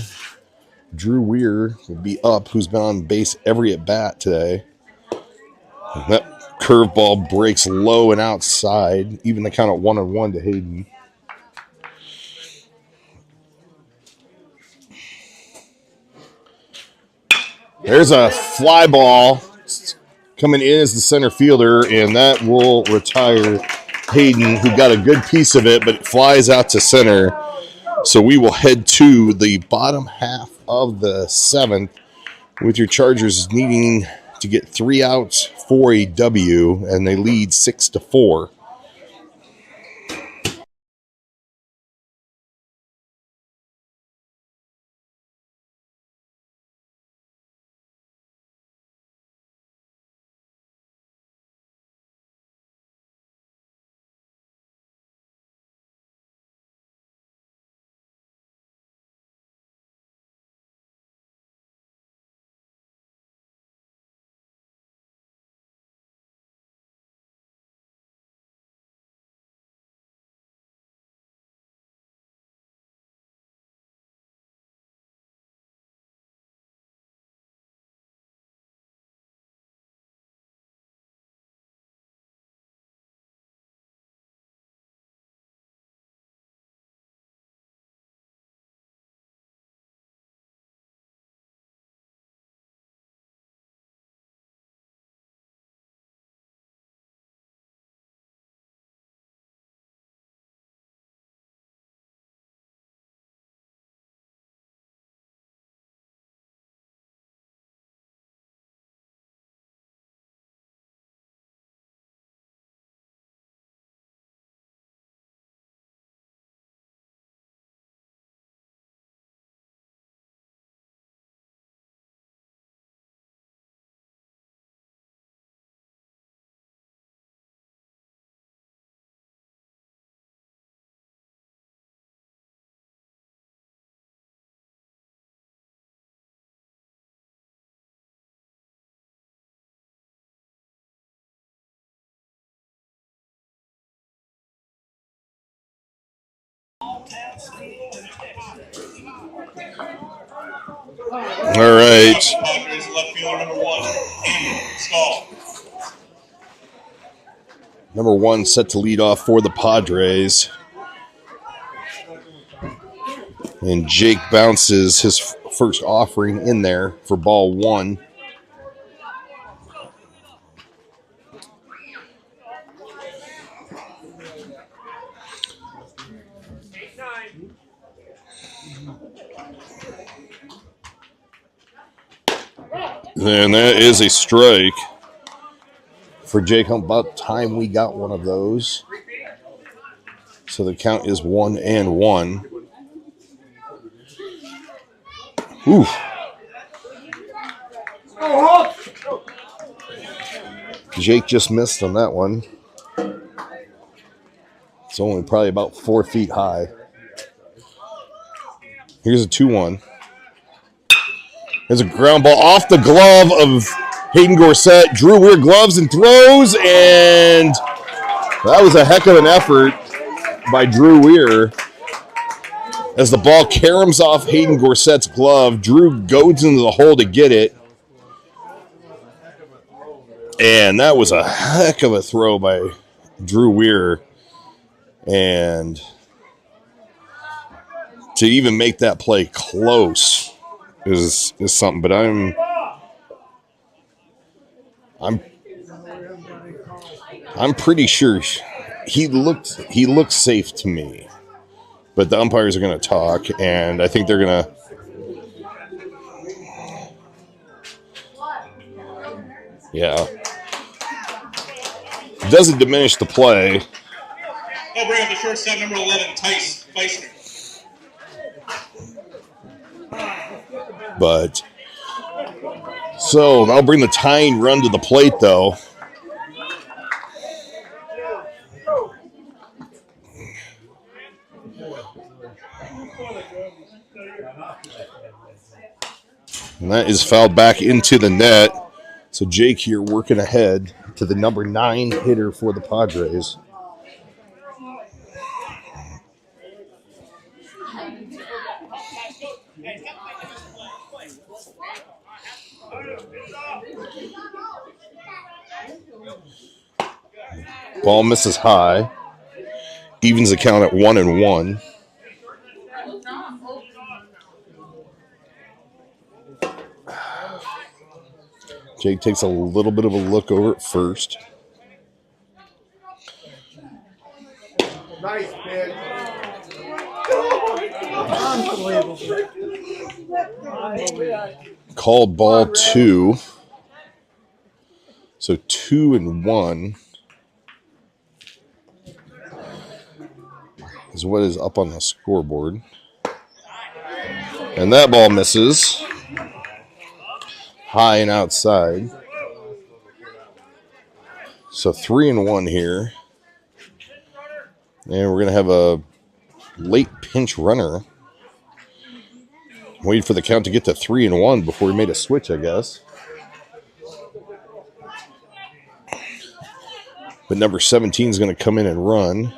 Drew Weir would be up, who's been on base every at bat today. And that curveball breaks low and outside, even the count at 1-1 to Hayden. There's a fly ball coming in as the center fielder, and that will retire Hayden, who got a good piece of it, but it flies out to center. So we will head to the bottom half of the 7th with your Chargers needing to get 3 outs for a W, and they lead 6-4. All right. Padres left fielder number 1, Andy Stahl. Number 1 set to lead off for the Padres. And Jake bounces his first offering in there for ball 1. And that is a strike for Jake Hunt. About time we got one of those. So the count is 1-1. Ooh. Jake just missed on that one. It's only probably about 4 feet high. Here's a 2-1. There's a ground ball off the glove of Hayden Gorsett. Drew Weir gloves and throws, and that was a heck of an effort by Drew Weir. As the ball caroms off Hayden Gorsett's glove, Drew goes into the hole to get it. And that was a heck of a throw by Drew Weir. And to even make that play close is something. But I'm pretty sure he looked safe to me. But the umpires are going to talk, and I think they're going to. Yeah. Doesn't diminish the play. They'll bring up the shortstop, number 11, Tice Feisner. But so that'll bring the tying run to the plate, though. And that is fouled back into the net. So Jake here working ahead to the number 9 hitter for the Padres. Ball misses high. Evens the count at 1-1. Jake takes a little bit of a look over at first. Nice pitch. Called ball 2. So 2-1 is what is up on the scoreboard. And that ball misses. High and outside. So 3-1 here. And we're going to have a late pinch runner. Waiting for the count to get to 3-1 before we made a switch, I guess. But number 17 is going to come in and run.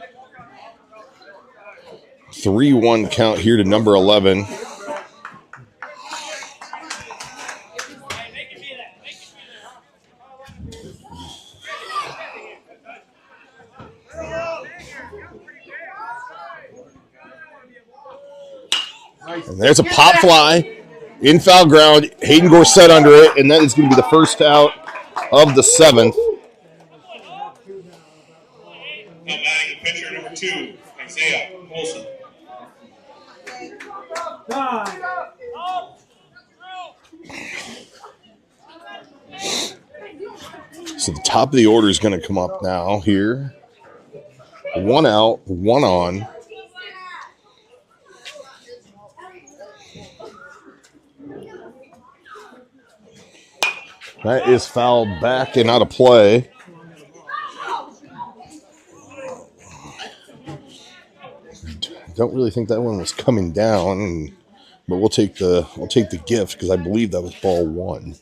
3-1 count here to number 11. And there's a pop fly in foul ground. Hayden Gorsett under it, and that is going to be the first out of the 7th. Now batting the pitcher, number 2, Isaiah Olsen. So the top of the order is going to come up now here. 1 out, 1 on. That is fouled back and out of play. Don't really think that one was coming down, but we'll take the gift because I believe that was ball 1.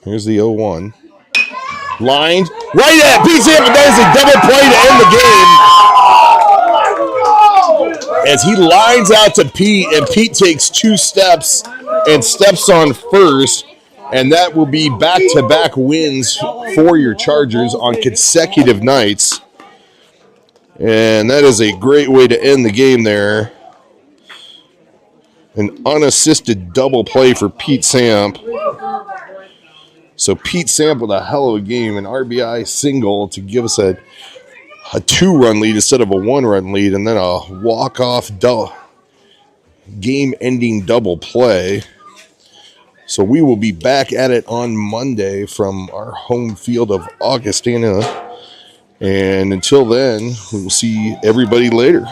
Here's the 0-1. Lined right at Pete Sampson. That is a double play to end the game. As he lines out to Pete, and Pete takes 2 steps and steps on first. And that will be back-to-back wins for your Chargers on consecutive nights. And that is a great way to end the game there. An unassisted double play for Pete Samp. So Pete Samp with a hell of a game, an RBI single to give us a 2-run lead instead of a 1-run lead, and then a walk-off game-ending double play. So we will be back at it on Monday from our home field of Augustana. And until then, we'll see everybody later.